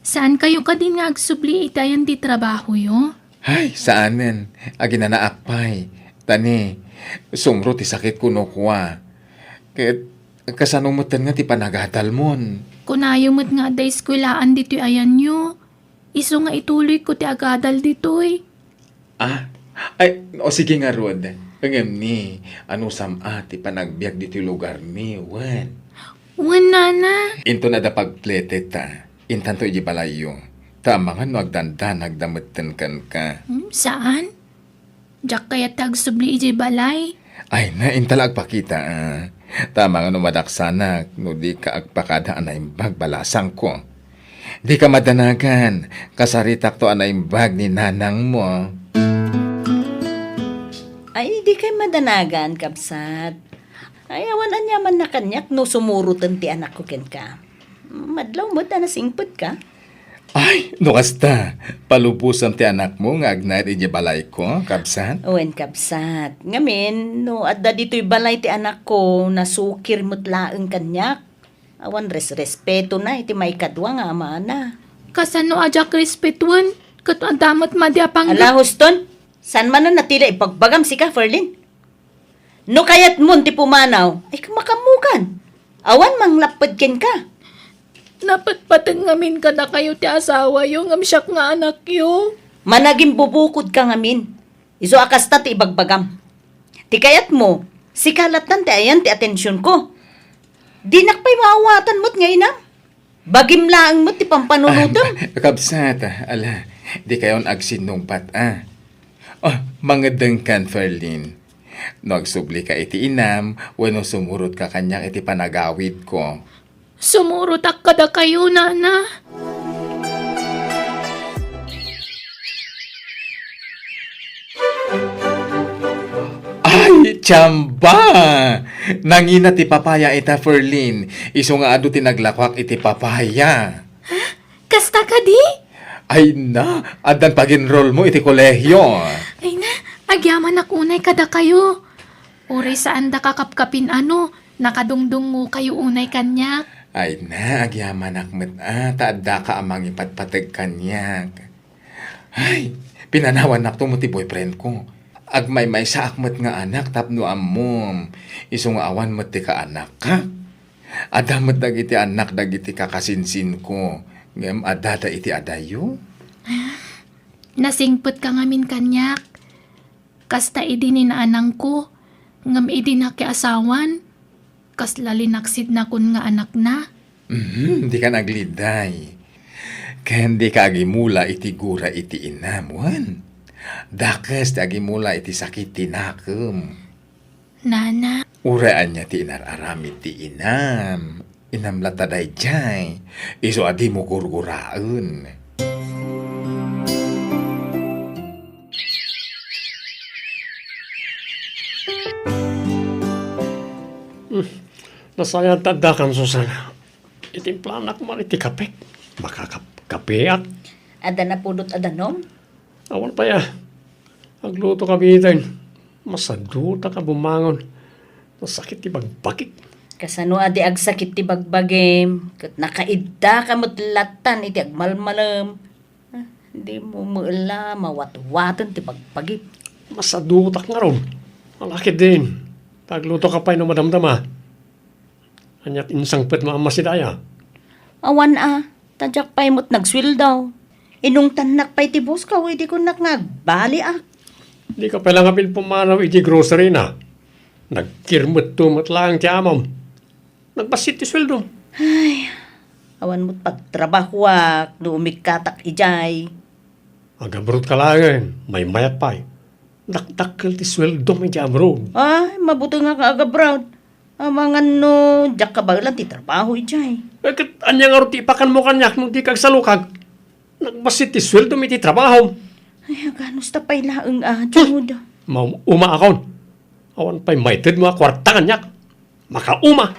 Saan kayo ka din nga agsubli itayan di trabaho yo? Ay, saanen? Agi na naakpay. Tani, sumro ti sakit kuno kuwa. Ket, kasanumutan nga ti panagatal mon. Kunayo mo't nga day skwilaan dito ayan nyo. Iso nga ituloy ko ti agadal ditoy. Ay, o sige nga Rod. Angem ni, sama ti panagbiag dito lugar ni, wen. Wan nana. Into na da pagplete ta. Intanto iji balayo. Tama nga no agdanda nagdametten kan ka. Saan? Diyak kaya tagsubli iji balay. Ay na, intala agpakita Tama nga no madaksanak, no di ka agpakada anaimbag balasang ko. Di ka madanagan, kasaritak to anaimbag ni nanang mo. Ay, di kay madanagan, kapsat. Ay, awan anyaman na kanyak no sumurutan ti anak ko ken ka. Madlaw mo na singpot ka. Ay, no kasta, palubusan ti anak mo nga agnay iti balay ko, kapsan. Owen kapsat. Ngamin, no adda dito'y balay ti anak ko, nasukir mo't laeng kanyak. Awan respeto na, iti may kadwa nga ama na. Kasano ajak respetuan? Kato ang damat madyapang... Ala, Huston, san man na natila ipagbagam si ka, Ferlin? No kayat mon ti pumanaw, ay makamukan. Awan mang lapad ken ka. Napatpatag ngamin ka na kayo ti asawa yo, ngam siyak nga anak yo. Managing bubukod ka ngamin. Iso akasta ti ibagbagam. Ti kayat mo, si kalatan ti ayan ti atensyon ko. Di nakpay maawatan mo't nga inam. Bagim laang mo't ti pampanunutom. Kapsat, ala, di kayon agsinungpat, Oh, mangadeng kan, Ferlin. No agsubli ka iti inam, wano sumurot ka kanyak iti panagawid ko. Sumurutak kada kayo, nana. Ay, tsamba! Nangina ti papaya ita, Ferlin. Iso nga ado ti naglakwak iti papaya. Kasta ka di? Ay na, adan pag-enroll mo iti kolehyo. Ay na, agyaman akunay kada kayo. Uri saan da kakapkapin nakadungdung mo kayo unay kanyak. Ay na, agyaman akmet taadda ka amang ipatpatag kanyak. Ay, pinanawan nak to mo ti boyfriend ko. Agmay-may sa akmet nga anak tapno amom. Iso nga awan mo ti ka anak ka. Adamat dagiti anak dagiti kakasinsin ko. Ngem adada iti adayo. Nasingpot ka ngamin kanyak. Kasta idinin na anang ko. Ngam idin na ki asawan. Kas lalinaksid na kun nga anak na. Di ka nagliday. Kaya hindi ka agimula iti gura iti inamuan. Dakas ti agimula iti sakit tinakam. Nana, Uraan niya ti inararamid ti inam. Inamlataday jay. Iso adi mo gurguraan. Nasayang tanda kan, Susana. Itimplanak man iti kapek. Makakape at Ada na pudot adanom? awan pa ya. Agluto ka bitin. Masaduta ka bumangon. Masakit ti bagbakik. Kasano adi agsakit ti bagbagem, kat nakaidda ka mutlatan iti agmalmalam. Hindi mo maala, mawatwatan ti bagbagim. Masadutak nga ron. Malakit din. Pagluto ka pa'y no madamdama. Anyat insang pet maamasidaya. Awan tadyak pa'y mo't nagswil daw. Inung tanak pa'y ti boss ka, hindi ko nagbali Di ka pala nga pumanaw iti grocery na. Nagkirmot tumot lang ti amam. Nagbasit ti sweldo. Awan mo't pagtrabaho no umikatak ijay. Agabrod ka lang may mayat pa'y. Dakdakkel ti sweldo may ti abroad. Mabuti nga ka aga-brown. Mga no, diyak ka ba lang ti trabaho ijay. Kat anya nga ro ti ipakan mo kanyak nung di kag salukag. Nagbasit ti sweldo may ti trabaho. Ay, ganos ta pa'y laeng Jude. Uma akon. Awan pa'y maited mga kwarta kanyak. Makauma.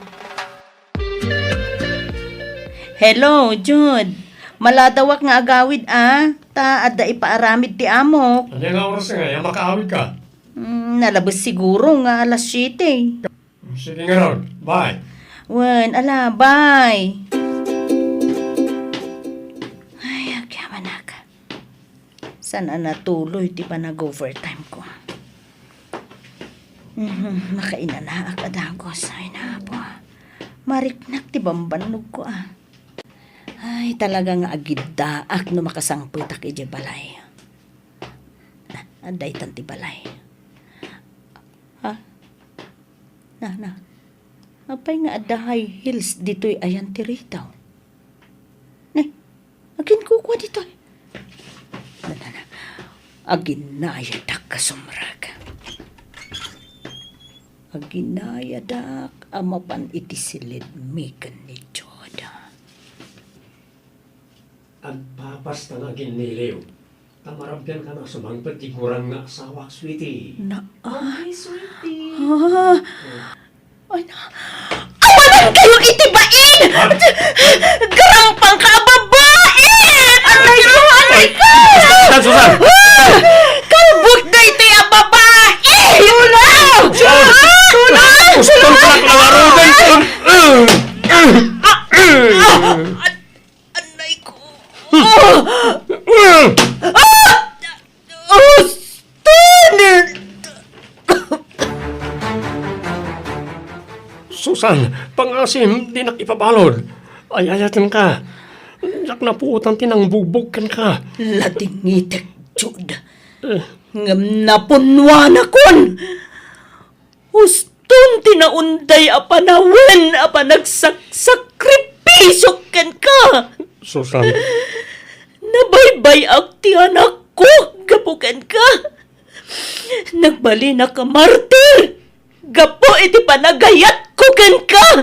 Hello, Jude. Maladawak nga agawid ta adda ipaaramid ti amok. Anya nga oras nga, yung makaawid ka. Nalabas siguro nga alas 7. Sige nga ron. Bye. Wen, bye. Ay, agyaman na ka. Sana natuloy ti pa nag-overtime ko. Makainan na akadagos. Ay na po. Mariknak ti bambanog ko Ay, talagang agiddaak no makasangputak ije balay. Aday tanti balay. Apay nga adda high heels dito'y ayan ti ritaw. Agin kukwa dito'y. Aginaya dak kasumrag. Aginaya dak amapan iti silid mikan ni Joda. Ang papas na nga giniliw. Tamarabyan ka na sumangpet ti kurang nga asawa, sweetie. Ay, sweetie. Awalan kayo itibain! Garampang ka, babae! Alay ko! Susan! Kalbuk na iti ang babae! Tulaw! Tulaw! Uston ka lang awarugan ko! Anay ko! Susan, pangasim, di nakipabalod. Ay, ayatan ka. Yak na puutan tinang bubugkan ka. Ladingitek, Jude. Ngam napunwan akon. Uston tinaunday apanawen apa nagsakripisyo ken ka. Susan, Nabaybay ak ti anak ko, gapukan ka. Nagbali na ka, martir. Gapo iti panagayat ko ken ka.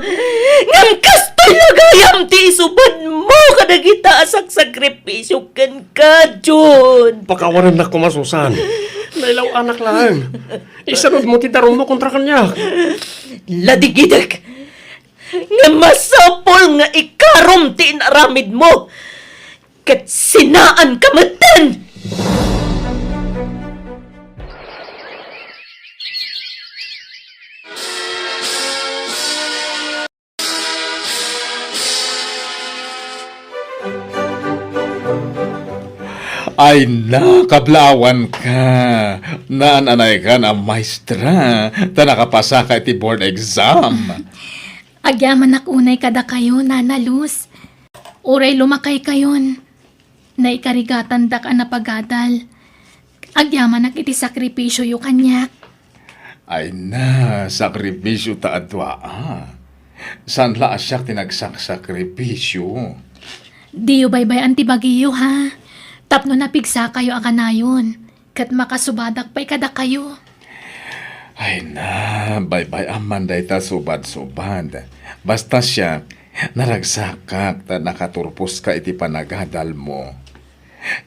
Ngam kastoy nagayam ti isubad mo kadagita asak sakripisyo ken ka, Jud. pakawaran na ko masusan. Nailaw anak lang. Isarod mo titarong mo kontra kanya. Ladigidak. Nga masapol nga ikarom ti inaramid mo. Kat sinaan kamatan. Ay na, kablawan ka. Naananay ka na maestra. Ta nakapasa ka iti board exam. agyaman unay kada kayo, Nana Luz. Uray lumakay kayon. Naikarigatan dak ang napagadal. Agyaman iti sakripisyo yu kanyak. Ay na, sakripisyo ta adwa. San la asyak tinagsakripisyo? Diyo baybay anti bagiyo ha. Tapno napigsa kayo akanayon. Kat makasubadak pa'y kada kayo. Ay na, bye-bye aman day ta subad-subad. Basta siya, naragsakak ta nakaturpos ka iti panagadal mo.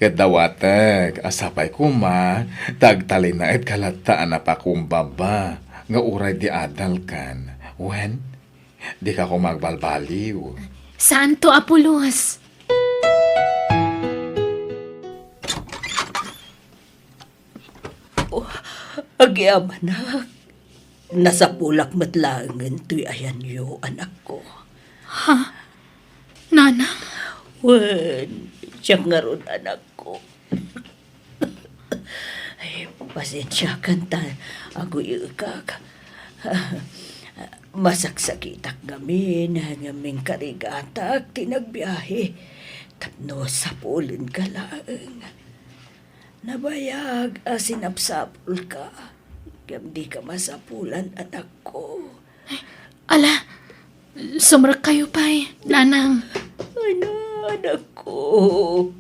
Kadawatag, asapay kuma, tagtalin na et kalataan na pa kumbaba, nga uray di adal kan. Wen, di ka ko magbalbaliw. Saan to, Apulos? Agyaman na. Nasa pulak matlangan to'y ayan yo, anak ko. Nanang? Wen, siya nga ron, anak ko. Ay, pasensya kan ta. Ako ikak. Masaksakitak gamin, ngaming karigatak, tinagbiyahe. Tapno sa pulin ka lang. Nabayag, sinapsapul ka. Gam di ka masapulan, anak ko. Ala, sumrak kayo pa'y, nanang. Ano, anak ko.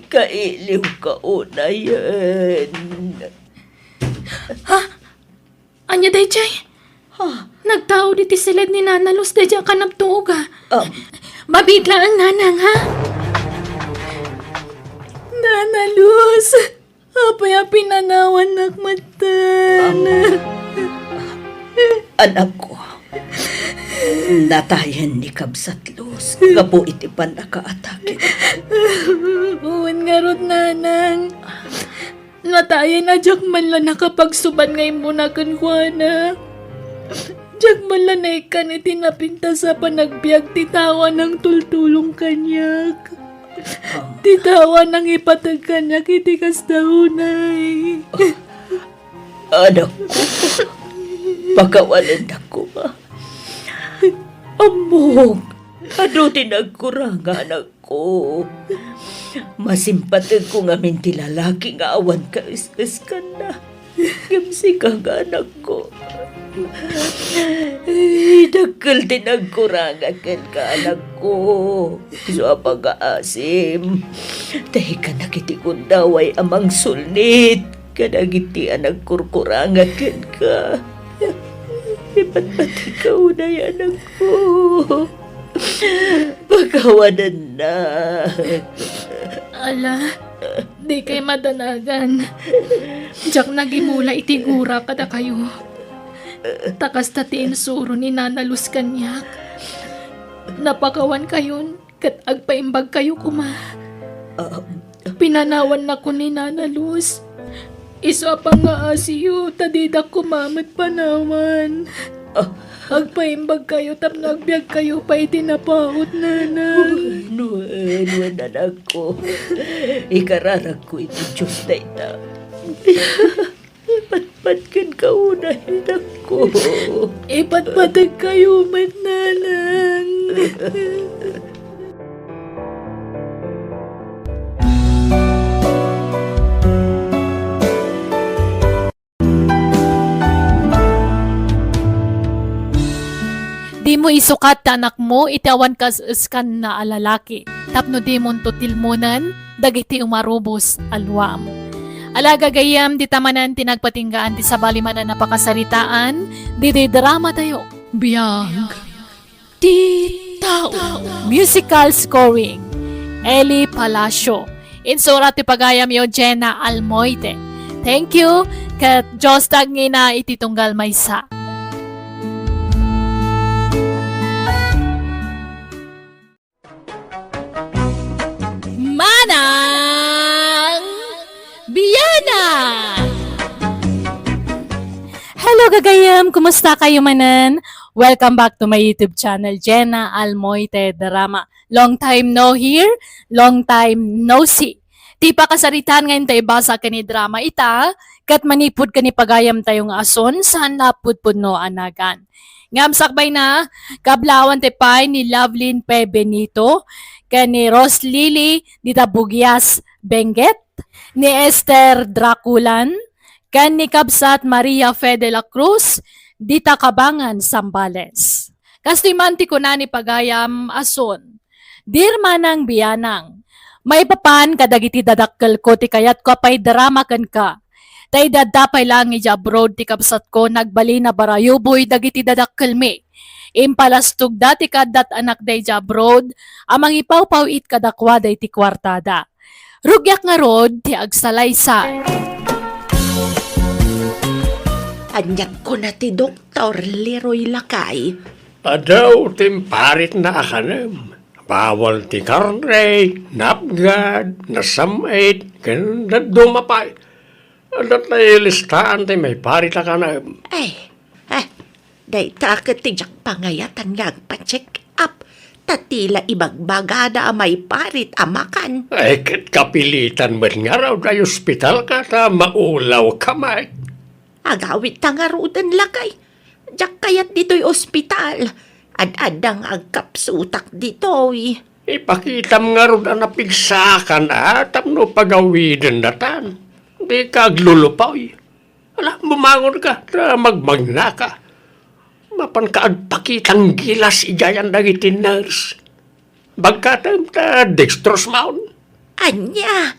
Kailiw ka una yan. Anya day, Jay? Nagtao diti silid ni Nanalos day dyan kanabtuog ha. Mabitla ang nanang ha. Nanalos, apay pinanawan nakmatan. Anak ko. Natayan ni Kabsatlos. Gabo iti pa nakaatake. Buwan nga ron, nanang. Natayan na jak man lang nakapagsuban ngayon mo na kankwana. Jak man lang na ikan iti napinta sa panagbiag titawa ng tultulong kanyak. Titawa ng ipatag kanyak iti kasdahunay. Anak ko. Pagkawalan ako ba? Amok. Ano tinagkuranga, anak ko? Masimpatid ko nga minti lalaki nga awan ka is ka na. Gamsi ka nga, anak ko. Ay, dakil tinagkuranga ka, anak ko. So, pag-aasim. Dahil ka nakitikon daw ay amang sulnit. Kanagiti anak kurkuranga ka. Ipatpati ka unay, anak ko. Pagkawanan na. Ala, di kay madanagan. Jak nagimula itigura kada kayo. Takas tatiin suro ni Nanalos kanyak. Napakawan kayon, kat agpaimbag kayo kuma. Pinanawan na ko ni Nanalos. Isa pa nga asiyo, tadidak kumamat panawan. Agpaimbag kayo, tap nagbiag kayo pa itinapahot, nanang. Nuwan, anak ko. Ikararag ko iti Diyos na ita. Ipatpatkan ka una, anak ko. Ipatpatag kayo, mat nanang. Di mo isukat ta anak mo, itawan ka skan na alalaki. Tapno di mo tutilmunan, dagiti umarubos alwam. Alaga gayam, di tamanan tinagpatinggaan ti sabali man na napakasaritaan, di drama tayo. Biyag. Di tao. Musical scoring. Eli Palacio. Insura ti pagayam yo Jenna Almoite. Thank you, kat Diyos tagngina ititunggal maysa. Manang Biyana! Hello gagayam! Kumusta kayo manan? Welcome back to my YouTube channel, Jenna Almoite Drama. Long time no hear, long time no see. Ti pa kasaritan ngayon tayo basa ka ni drama ita, kat manipod ka ni pagayam tayong ason, saan napudpud no anagan. Ngam sakbay na, kablawan te pay ni Lovelyn P. Benito, ni Ros Lily Dita Bugyas Benguet, ni Esther Draculan, ni Kabsat Maria Fe de la Cruz, Dita Kabangan Sambales. Kastimanti ko na ni pagayam ason. Dir manang biyanang. May papan kadagiti dadakkel ko ti kayat ko apay drama kan ka. Tay dadapay lang ija abroad ti kapsat ko nagbali na barayuboy dagiti dadakkel mi. Impalastog dati kadat anak day ja abroad amang ipawpaw it kadakwa day ti kwartada. Rugyak nga rod ti agsalaysa. Anyag ko na ti Doktor Leroy Lakay. Adaw timparit na akanem. Bawal ti karne, napgad, nasamait, kanda dumapay. Adat na ilistaan ti may parit na kanem. Day taket ti jak pangayatan nga pa-check up. Tatila ibagbagada may parit amakan. Ay, ket kapilitan mo nga raw na ospital ka ta maulaw kamay. Agawit tangarudan lakay. Jak kayat dito'y ospital. Ad-adang agkapsutak dito'y. Ipakitam nga ron na napigsakan tapno pagawidin na tan. Di ka aglulupaw. Ala, bumangon ka na magmagna ka. Mapan ka agpakitang gilas ijayan dagiti nurse. Bagkatam ta dextrose maun. Anya,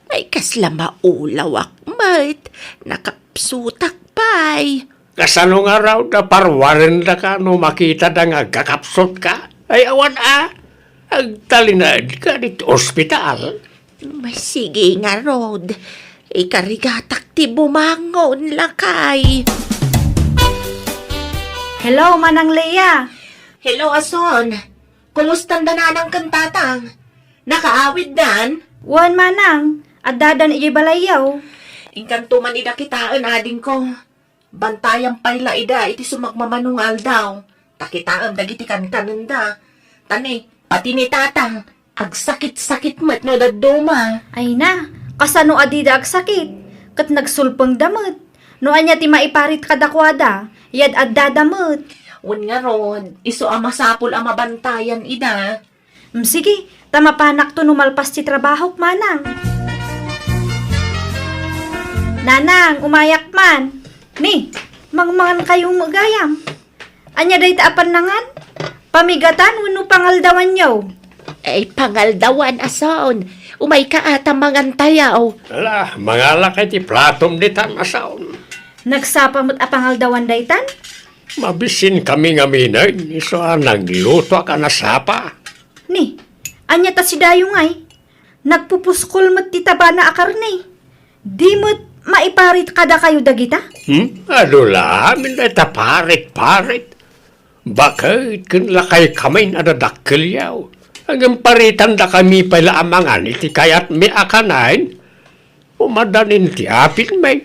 may kasla maulaw akmat. Nakapsutak pa'y. Kasano nga raw na parwarin na ka no makita na nga kakapsot ka? Ay awan agtalinad ka dito ospital. Sige nga, Rod. Ikarigatak ti bumangon lakay. Hello, Manang Leia. Hello, Ason. Kumusta nanang kantatang? Nakaawid dan? Wan Manang, at dadan iji balayaw. Inkanto man ida kitaan ading ko. Bantayang payla ida iti sumagmamanungal daw. Takitaan dagiti kantananda. Tani, pati ni tatang. Agsakit-sakit mat no daduma. Ay na, kasano adida agsakit. Kat nagsulpang damot. No anya ti maiparit kadakwada. Yad at dadamot. Un nga Rod, iso amasapul amabantayan ida. Sige, tamapanak to numalpas ti trabahok Manang. Nanang, umayak man. Ni, mangmangan kayong magayam. Anya day taapan nangan? Pamigatan, wano pangaldawan yaw. Ay, pangaldawan, Ason. Umay ka ata mangantayaw. Ala, mga lakay ti platom di tan asaon. Nagsapamot a pangaldawan daytan? Mabisin kami nga minay, iso nagluto ka na sapa. Ni, anya ta si Dayong ay. Nagpupuskol mo't titaba na akarne. Di mo't maiparit kada kayo dagita? Adula, minay ta parit-parit. Bakit kun lakay kamay na dadakkelyaw? Hanggang paritan da kami pala amangan iti kayat mi akanain. Umadanin ti apin may.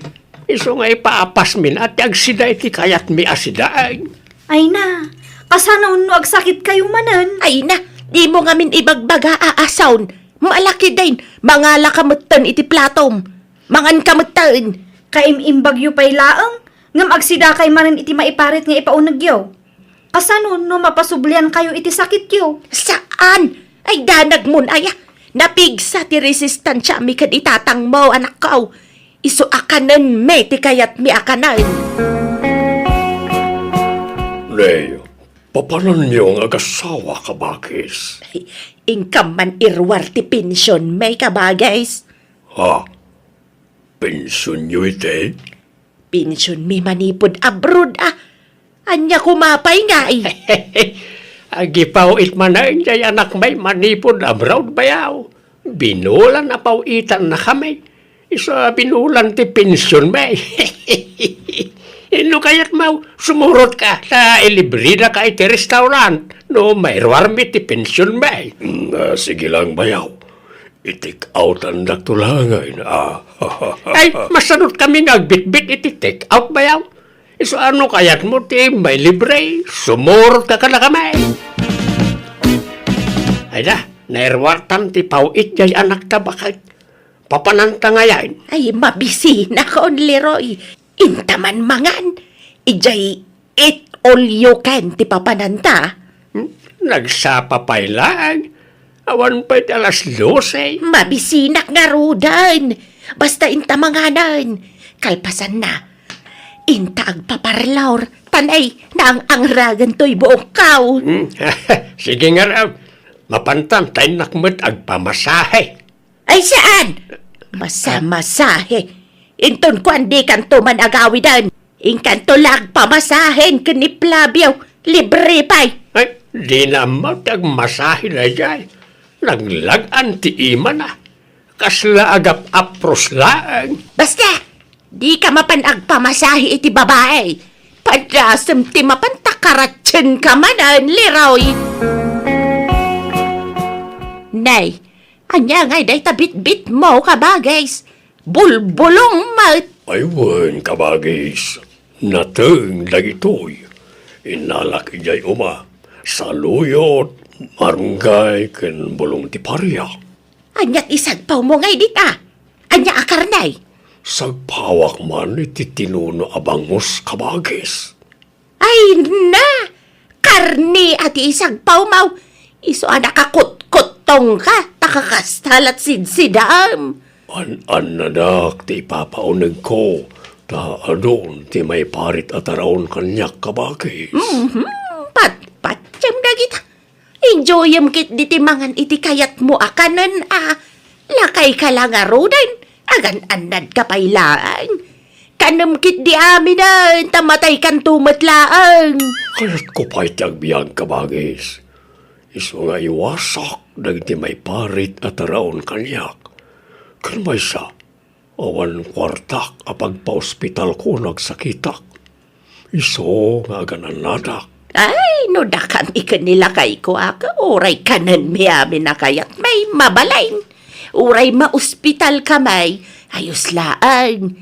Iso nga ipaapas min at agsida iti kayat mi asidain. Ay na, kasano no agsakit kayo manan? Ay na, di mo nga min ibagbaga aasawn. Malaki din, mga lakamutan iti platom. Mangan kamutan. Kaim-imbagyo pa'y laang, ngam agsida kay manan iti maiparit nga ipaunagyo. Kasano no mapasublian kayo iti sakit yo? Saan? Ay danag mun aya. Napigsa ti resistansya mi kad itatang mo anak ko. Iso akanan me ti kayat mi akanan. Leo, papanan niyo ang agasawa ka bakis? Ingkam man irwar ti pensyon may kabagays. Ha? Pensyon niyo ite? Pensyon mi manipod abroad Anya kumapay nga Agipaw itmanain jay anak may manipod abroad bayaw. Binulan na pawitan na kami. Isa binulan ti pensyon may. Ino kaya't mau sumurot ka sa ilibrida ka iti restaurant. No mayroar mi ti pensyon may. Sige lang bayaw. I-take out ang nagtulangan. Ay, masanot kami nagbitbit iti take out bayaw. So ano kaya't mo ti may libre, sumurot ka na kami. Ay da, nairwartan ti pawit jay anak ta bakit. Papananta ngayon. Ay mabisi na kon Leroy. Intaman mangan. Ijay eat all you can ti papananta. Nagsapa pa'y lang. Awan pa'y alas 12. Mabisinak nga rudan. Basta intamanganan. Kalpasan na. Intag paparlor, tanay na ang angragan to'y buong kaw. Sige nga raw. Mapantam tayo nakmat agpamasahe. Ay saan? Masamasahe. Inton ko andi kanto man agawidan. Inkanto lag pamasahen kaniplabyaw. Libre pa'y. Ay, di na matagmasahe na dyan. Laglagan ti ima na. Kasla agap apros laang. Basta, di ka mapanag pamasahe iti babae. Padasam ti mapantakaratsin ka manan, liroy. Nay, anya ngay day tabit-bit mo kabagays. Bulbulong mat. Ay, wan kabagis. Nateng dagitoy. Inalaki jay uma. Saluyot, marunggay, ken bulong ti parya. Anya't isagpaw mo ngay dita. Anya akarnay. Sagpawak man iti tinuno abangos kabagis. Ay na! Karni at isagpaw mau. Iso nakakut-kutong ka. Takakastalat sidsidam. An nadak ti ipapaunig ko. Ta adon ti may parit at araon kanyak kabagis. Patsyam na kita. Enjoyam kit di timangan iti kayat mo akanan Lakay ka lang arudan. Agan anad ka pailaan. Kanam kit di aminan. Tamatay kan tumatlaan. Kaya't ko pa itiyag biyang kabagis. Iso nga iwasak dagiti may parit at araon kanyak. Kan may sa awan kwartak apag pa-ospital ko nagsakitak. Iso nga gananadak. Ay, no dakam ikanilakay ko aka. Uray kanan mi amin na kayat may mabalain. Uray ma-ospital kamay. Ayos laan.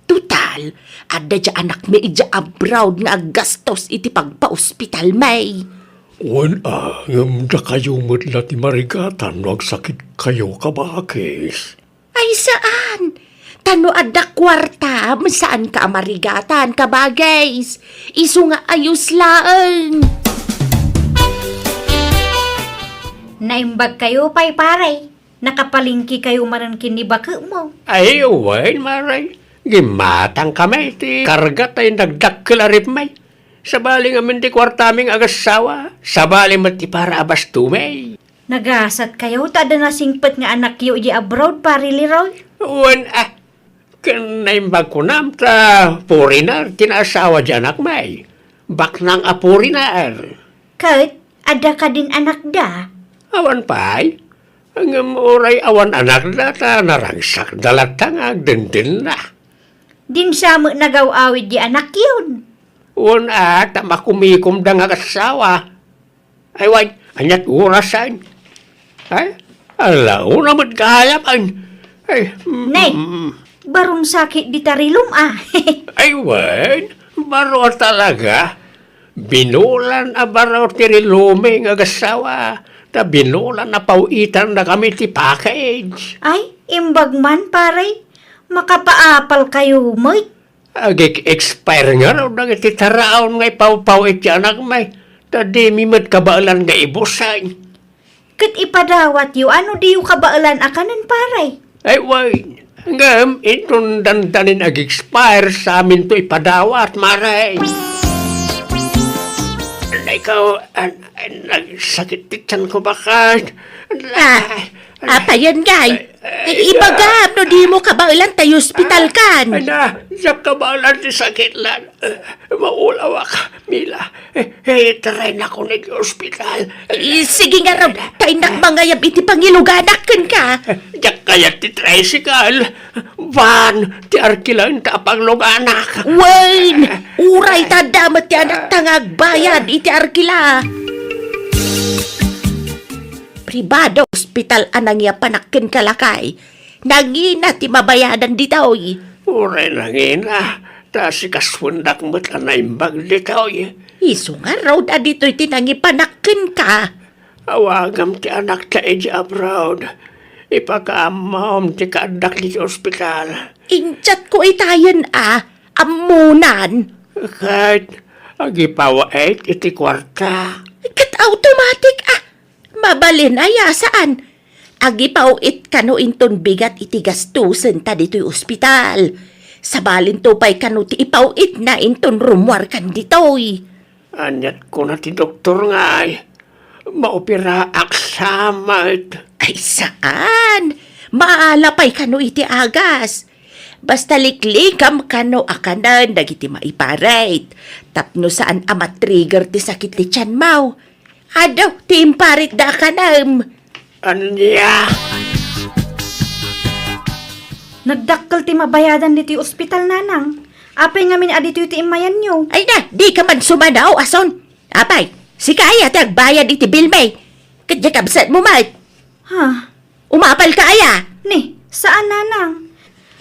Tutal, ada dya anak mi ija abroad nga gastos iti pagpa-ospital may. Wan ngam da kayo matla ti marigatan nagsakit kayo kabagis. Ay saan? Tano adda kwarta, saan ka marigatan ka bagays? Isu nga ayos laan. Naimbag kayo pay pare. Nakapalingki kayo maran kinibaka mo. Ay, wan maray. Gimatang kami ti karga tayo nagdakkelarip may. Sabali nga min ti kwartaming agasawa. Sabali mat ti para abas tumay. Nagasat kayo, tada na singpet nga anak yo di abroad, pare Leroy. Wan kanaimbag ko nam ta purinar tinasawa di anak may. Baknang apurinar. Kahit, ada ka din anak da. Awan pay. Ang oray awan anak na ta narangsak dalatang agdendin na. Din sa mo nagaw-awid di anak yun. Wan makumikom da nga kasawa. Ay wan, anyat urasan. Ay, alaw naman kahayapan. Ay, Nay, barong sakit di tarilum ay wan, baro talaga. Binulan baro tirilume nga kasawa. Ta binulan na pauitan na kami ti package. Ay, imbag man pare. Makapaapal kayo, moy. Ag-expire nga raw na iti taraon ngay pau-pau iti anak may. Ta di mimet kabaalan nga ibusan. Kat ipadawat yu, ano di yu kabaalan akanan pare? Ay way, ngam itong dandanin ag-expire sa amin to ipadawat maray. Ikaw, nagsakit tiyan ko baka. Apa yan, gay? Ibagam, no di mo kabailan tayo ospital kan. Sa kabalan ti sakit lan. Maulawa ka, Mila. Try na ko nag-hospital. Sige nga raw, tayo nakmangayab iti pangiluganak kan ka. Diyak kaya ti tricycle. Van, ti arkilan ta pangluganak. Wayne, uray tadamat ti anak tangag bayad iti arkila. Pribado ospital anang ya panakkin kalakay. Nangina ti mabayadan ditoy. Uray nangina. Ta si kaswendak mo't anaimbag ditoy. Isu nga raw da dito'y tinangi panakkin ka. Awagam ti anak ta edi abroad. Ipakaamam ti kaadak di ospital. Inchat ko itayan amunan. Kahit agipawait iti kwarta. Kat automatic mabalin saan? Agi pauit kano inton bigat iti gastusen ta dito'y ospital. Sabalin to pa'y kanuti ipauit na inton rumwar kan ditoy. Anyat ko na ti doktor nga ay. Maopera aksamat. Ay saan? Maala pa'y kanu iti agas. Basta liklikam kano akanan dagiti maiparate. Tapno saan trigger ti sakit ti tiyan mau. Adaw, ti imparit da kanam. Anya? Nagdakkel ti mabayadan diti ospital nanang. Apay ngamin adito ti imayan nyo. Ay na, di ka man sumadaw, ason. Apay, si kaya tagbayad iti bilmay. Kadya kabsat mo, mat. Ha? Umapal ka aya. Ni, saan nanang?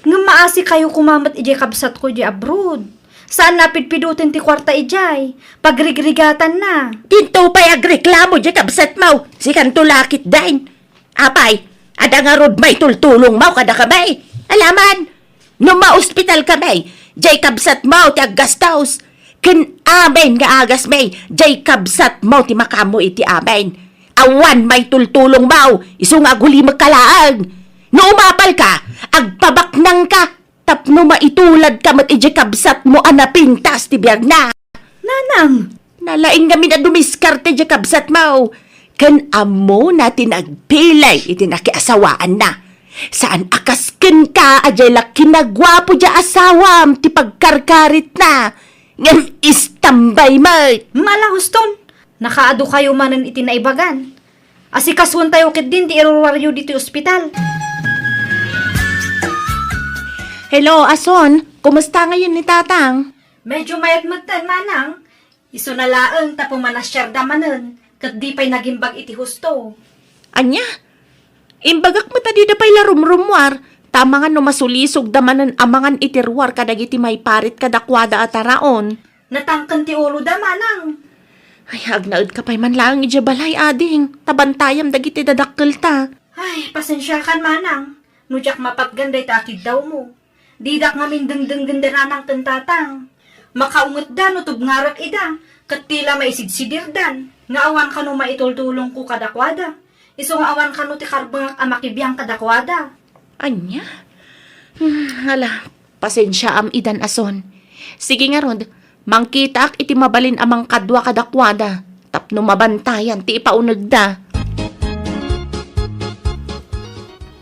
Nga maasi kayo kumamat ijay kabsat ko di abroad. Saan napidpidutin ti kwarta ijay? Pagrigrigatan na. Tinto pa'y agreklamo di kabsat mo. Si kantulakit dain. Apay, ada nga rod may tultulong mo kada kamay. Alaman, no ma-hospital kamay, jay kabsat mo ti aggastaus. Ken amen nga agas may, jay kabsat mo ti makamo iti amen. Awan may tultulong mo, iso nga guli magkalaang. No umapal ka, agpabaknang ka, tapno maitulad ka mat iti kabsat mo anapintas ti biyag na. Nanang, Nalaing kami na dumiskarte di kabsat mo. Kan amo natin agpilay iti nakiasawaan na. Saan akasken ka ajay laki nagwapo di asawam ti pagkarkarit na. Ngam istambay mo. malahuston. Nakaado kayo manan iti naibagan. Asikasun tayo kit din ti irorwaryo dito ospital. Hello, Ason. Kumusta ngayon ni Tatang? Medyo mayat magtan manang. Iso na laeng tapo manasyar damanen. Kat di pa'y nagimbag iti husto. Anya? Imbagak mo tadi da pa'y larumrumwar. Tama nga no masulisog damanan amangan itirwar kadagiti may parit kadakwada at araon. Natangkan ti ulo da manang. Ay, agnaud ka pa'y man lang ijabalay ading. Tabantayam dagiti dadakkel ta. Ay, pasensya kan manang. Nujak mapatganday takid daw mo. Didak ngamin dengdeng genderanang tentatang. Makaungot da no tubngarak ida. Kat tila maisidsidir dan. Nga awan ka no maitultulong ko kadakwada. Iso nga awan ka no ti karbangak amakibiyang kadakwada. Anya? Hala, pasensya am idan Ason. Sige nga rod, mangkitak iti mabalin amang kadwa kadakwada. Tapno mabantayan ti ipaunag da.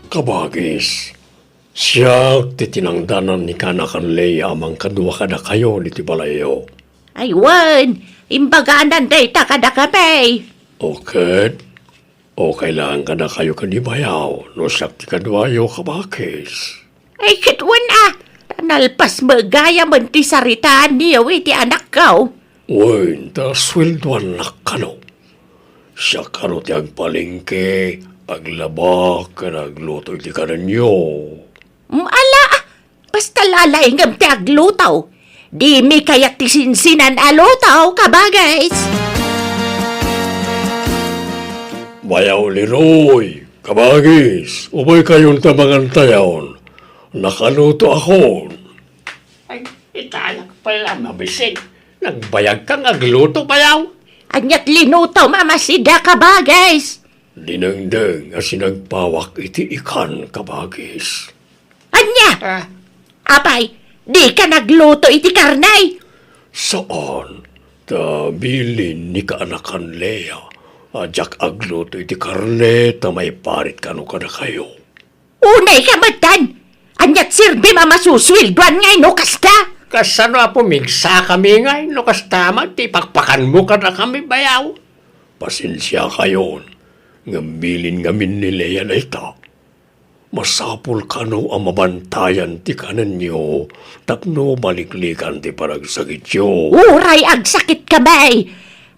Kabagis. Siya ti tinangdanan ni kanakan lay amang kadwa kada kayo ni ti balayo. Ay, wan! Imbaganan day ta kada kami. Okay. O kailangan ka na kayo kanibayaw no sakti kadwayo kabakis. Ay, kitwan ah! Nalpas magaya man ti saritaan niyo iti anak ko. Uy, ta sweldoan na kano. Siya kano ti agpalingke, aglabak, agluto iti kananyo. Ala, basta lalaingam ti aglutaw. Di mi kayat ti sinsinan alutaw, kabagais. Bayaw liroy, kabagis, ubay kayong tabangan tayaon. Nakaluto ako. Ay, itayak pala mabisig. Nagbayag kang agluto bayaw. Anyat linuto mamasida, kabagais. Dinengdeng as nagpawak iti ikan kabagis. Anya? Apay, di ka nagluto iti karnay. Saan? Ta bilin ni kaanakan Lea. Ajak agluto iti karne ta may parit kano ka na kayo. Unay ka matan. Anyat sirbi mamasuswilduan ngay no kasta. Kasano apo migsa kami ngay no kastama ti pakpakan mo ka na kami bayaw. Pasensya kayon. Ngambilin ngamin ni Lea na ita. Masapul kano ang mabantayan ti kanan niyo, tapno baliklikan ti paragsakit yo. Uray agsakit ka may.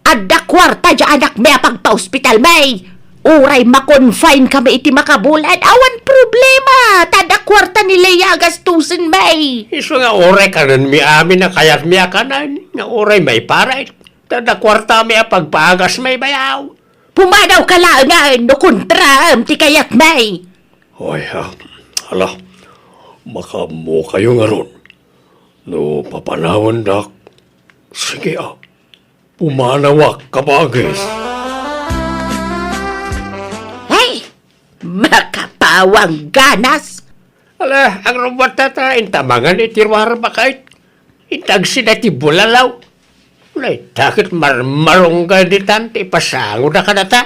Adda kwarta dya anak may pagpa-hospital may. Uray makonfine kami iti makabulan. Awan problema. Tada kwarta ni Lea gastusin may. Iso nga oray kanan mi amin na kayat mi akanan. Nga oray may parait. Tada kwarta mi pagpaagas may bayaw. Pumanaw ka lang no kontra ti kayat may. Hoy ha, hala, makamo kayo nga ron. No papanawan dak, sige pumanawak kabagis. Hey, makapawang ganas. Ala, ang robot tata, intamangan itirwar ba kahit itag sila ti bulalaw. Ulay, takit marmarong ka di tante, pasango na ka na ta.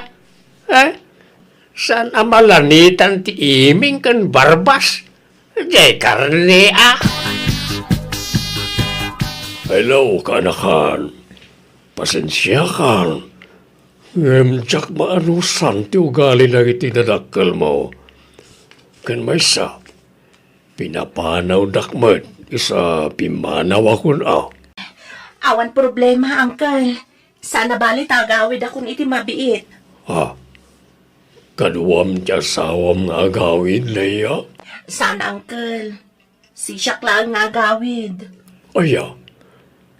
Saan amalanitan ti iming kan barbas? Jay karne Hello, kanakan. Pasensya kan. Ngemjak maanusan ti ugali na itinadakkel mo. Kan may sa, pinapanaw dakmet, isa pimanaw akon Awan problema, Uncle. Sana bali tagawid akong iti mabiit. Kaduwam ti asawam nga agawid, Leia. Sana, Uncle. Si Siak lang nga gawid. Aya,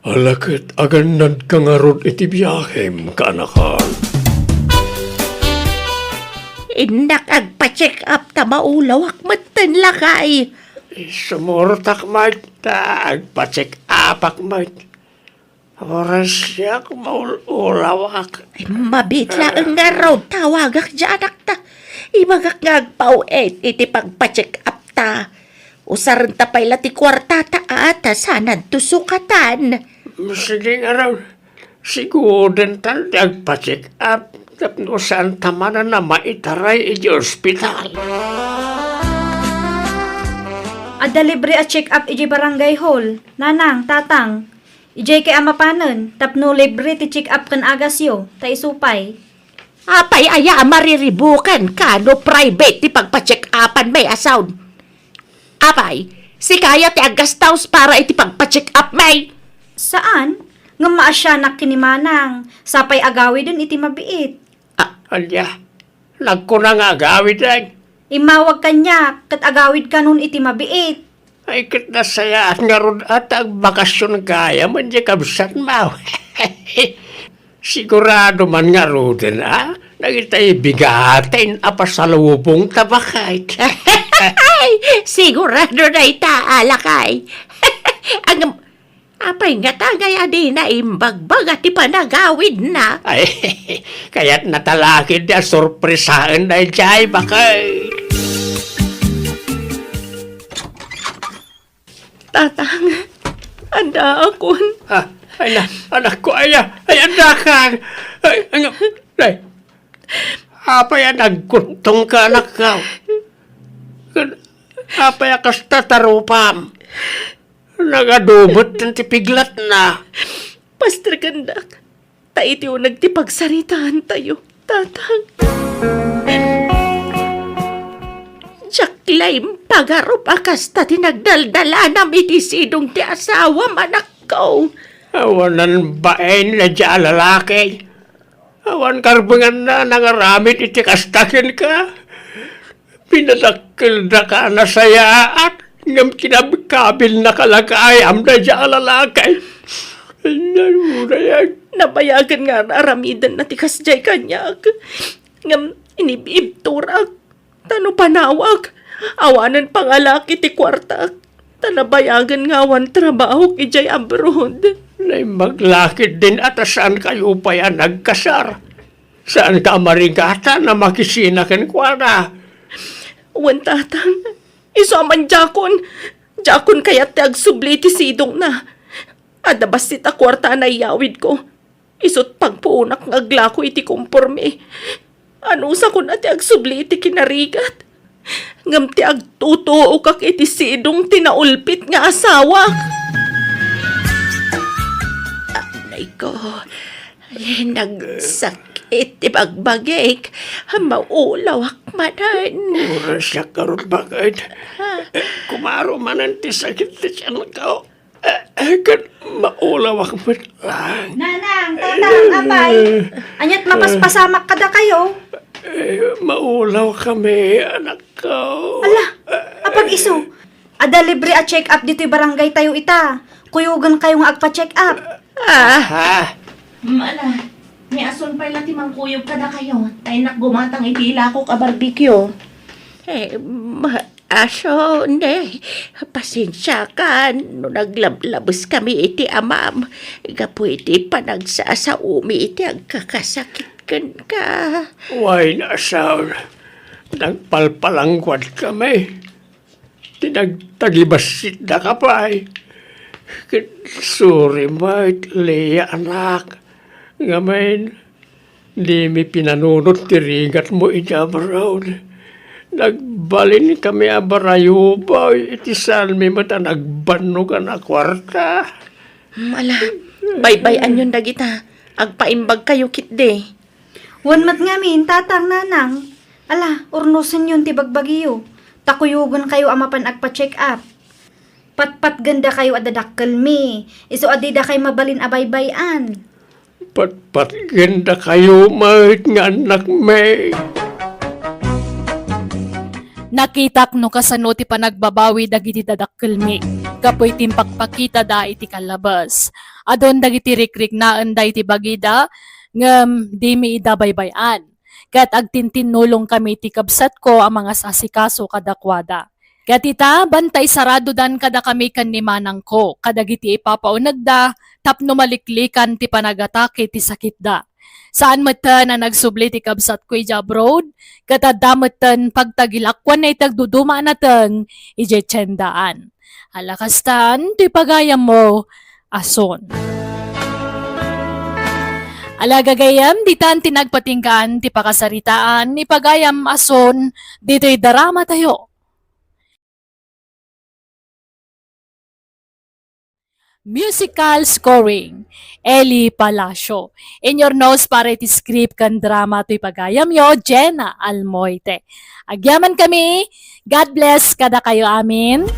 alakit aganad ka nga rod iti biyahem, kanakan. Inak agpa-check up ta maulaw akmatan lakay. Sumurtak magta, agpa-check up akmat. Oras siya kumaulawak. Mabitla ang nga raw tawagak dyan ta. Imagak nga agpauet iti pagpa-check up ta. Usaran ta pala ti kwarta ta ata sanad tusukatan. Sige nga raw, siguro tal di agpa-check up. Tapno saan tamanan na maitaray iti ospital. Ada libre a check up iji barangay hall. Nanang, tatang. Ijay kay amapanen. Tapno libre ti check up kan agasyo. Ta isupay. Apay aya mariribukan ka no private ti pagpa-check upan may asound. Apay, si kaya ti agastaws para iti pagpa-check up may. Saan? Nga maasyanak kinimanang. Sapay agawi dun iti mabiit. Alya, nagkunang agawid ay. Imawag kanya, kat agawid ka nun iti mabiit. Ay kit nasayaan nga ron at ang bakasyon kaya man di kabsat mo. Sigurado man nga ron nagitay bigatin apasalubong tabakay. Sigurado na itaalakay. Ang apay nga tagay adi na imbagbag at ipanagawid na. Ay, kaya't natalakid na sorpresaan na jay bakay. Tatang, anda akon. Ay, anak ko, ay, anda ka. Ay, apay nagkuntong ka, anak ka. Apay akas tatarupam. Nagadubot ng tipiglat na. Pastor Gandak, taiti o nagtipagsaritaan tayo, tatang. Jaklaim pagarup akas ta tinagdaldala na mitisidong ti asawa manak ko. Awanan baen na dya lalaki. Awan karbangan na nangaramit iti kastakin ka. Pinadakil na ka na sayaat. Ngam kinabikabil na kalakayam na dya lalaki. Nabayagan nga aramidan na tikas jay kanyak. Ngam inibibturak. Tano panawag. Awanan pangalaki ti kwartak. Tanabayagan nga awan trabaho ki jay abroad. Nay maglakid din at saan kayo pa yan nagkasar. Saan ka marigata na makisinakin kwa na? Wan tatang. Isaman jakon. Jakon kaya't agsubli ti sidong na. Adabas ti takwarta na iyawid ko. Isot pagpuunak ng aglako iti kumporme. Ano sa kun ati agsubli iti kinarigat. Ngam ti agtutuo kak iti sidong tinaulpit nga asawa. Anay ko. Nagsakit ti bagbagik. Maulawak manan. Oras siya karoon bakit? Kumaro manan ti sakit ti siya ko. Kan maulawak mo lang. Nanang, tatang, apay. Anyat mapaspasamak kada kayo. Maulaw kami, anak ko. Ala, apag iso. Ada libre a check up dito'y barangay tayo ita. Kuyugan kayong agpa-check up. Mala, may ason pa ti mangkuyog kada kayo. Tay gumatang itila ko ka barbecue. Aso, ne, pasensya ka, no naglablabos kami iti amam. Gapo iti panagsasaumi iti agkakasakit kan ka. Why na sound? Nagpalpalangkwad kami. tinagtagibasit na ka pa eh. Sorry, mate, Leia, anak. Ngayon, di mi pinanunot tirigat mo ijabaraw. Nagbalin kami abarayo ba, iti salmi mo ta nagbano ka na kwarta. Ala, baybayan yun dagita. Agpaimbag kayo kitde. Wan mat ngamin, tatang nanang. Ala, urnusin yun ti bagbagiyo. Takuyugon kayo amapan agpa-check up. Patpat ganda kayo adadakkel mi. Iso adida kayo mabalin abaybayan. Pat ganda kayo, mate, nga anak may. Nakitak no kasano ti panagbabawi dagiti dadakkel mi. Kapoy timpakpakita da iti kalabas. Adon dagiti rikrik na anday ti bagida ngem di mi idabaybayan. Kat agtintinulong kami ti kabsat ko ang mga sasikaso kadakwada. Katita, bantay sarado dan kada kami kan ni manang ko. Kadagiti ipapaunag da, tapno maliklikan ti panagatake ti sakit da. Saan matan na nagsubli ti kabsat ko ija abroad, katadamatan pagtagilakwan na itagduduma natang ije tiyendaan. Halakastan, ti pagayam mo, ason. Alagagayam, ditan tinagpatinggaan ti pakasaritaan, ni pagayam ason, dito'y darama tayo. Musical scoring, Eli Palacio. In your nose para iti script kan drama to'y pagayam yo, Jenna Almoite. Agyaman kami, God bless kada kayo amin.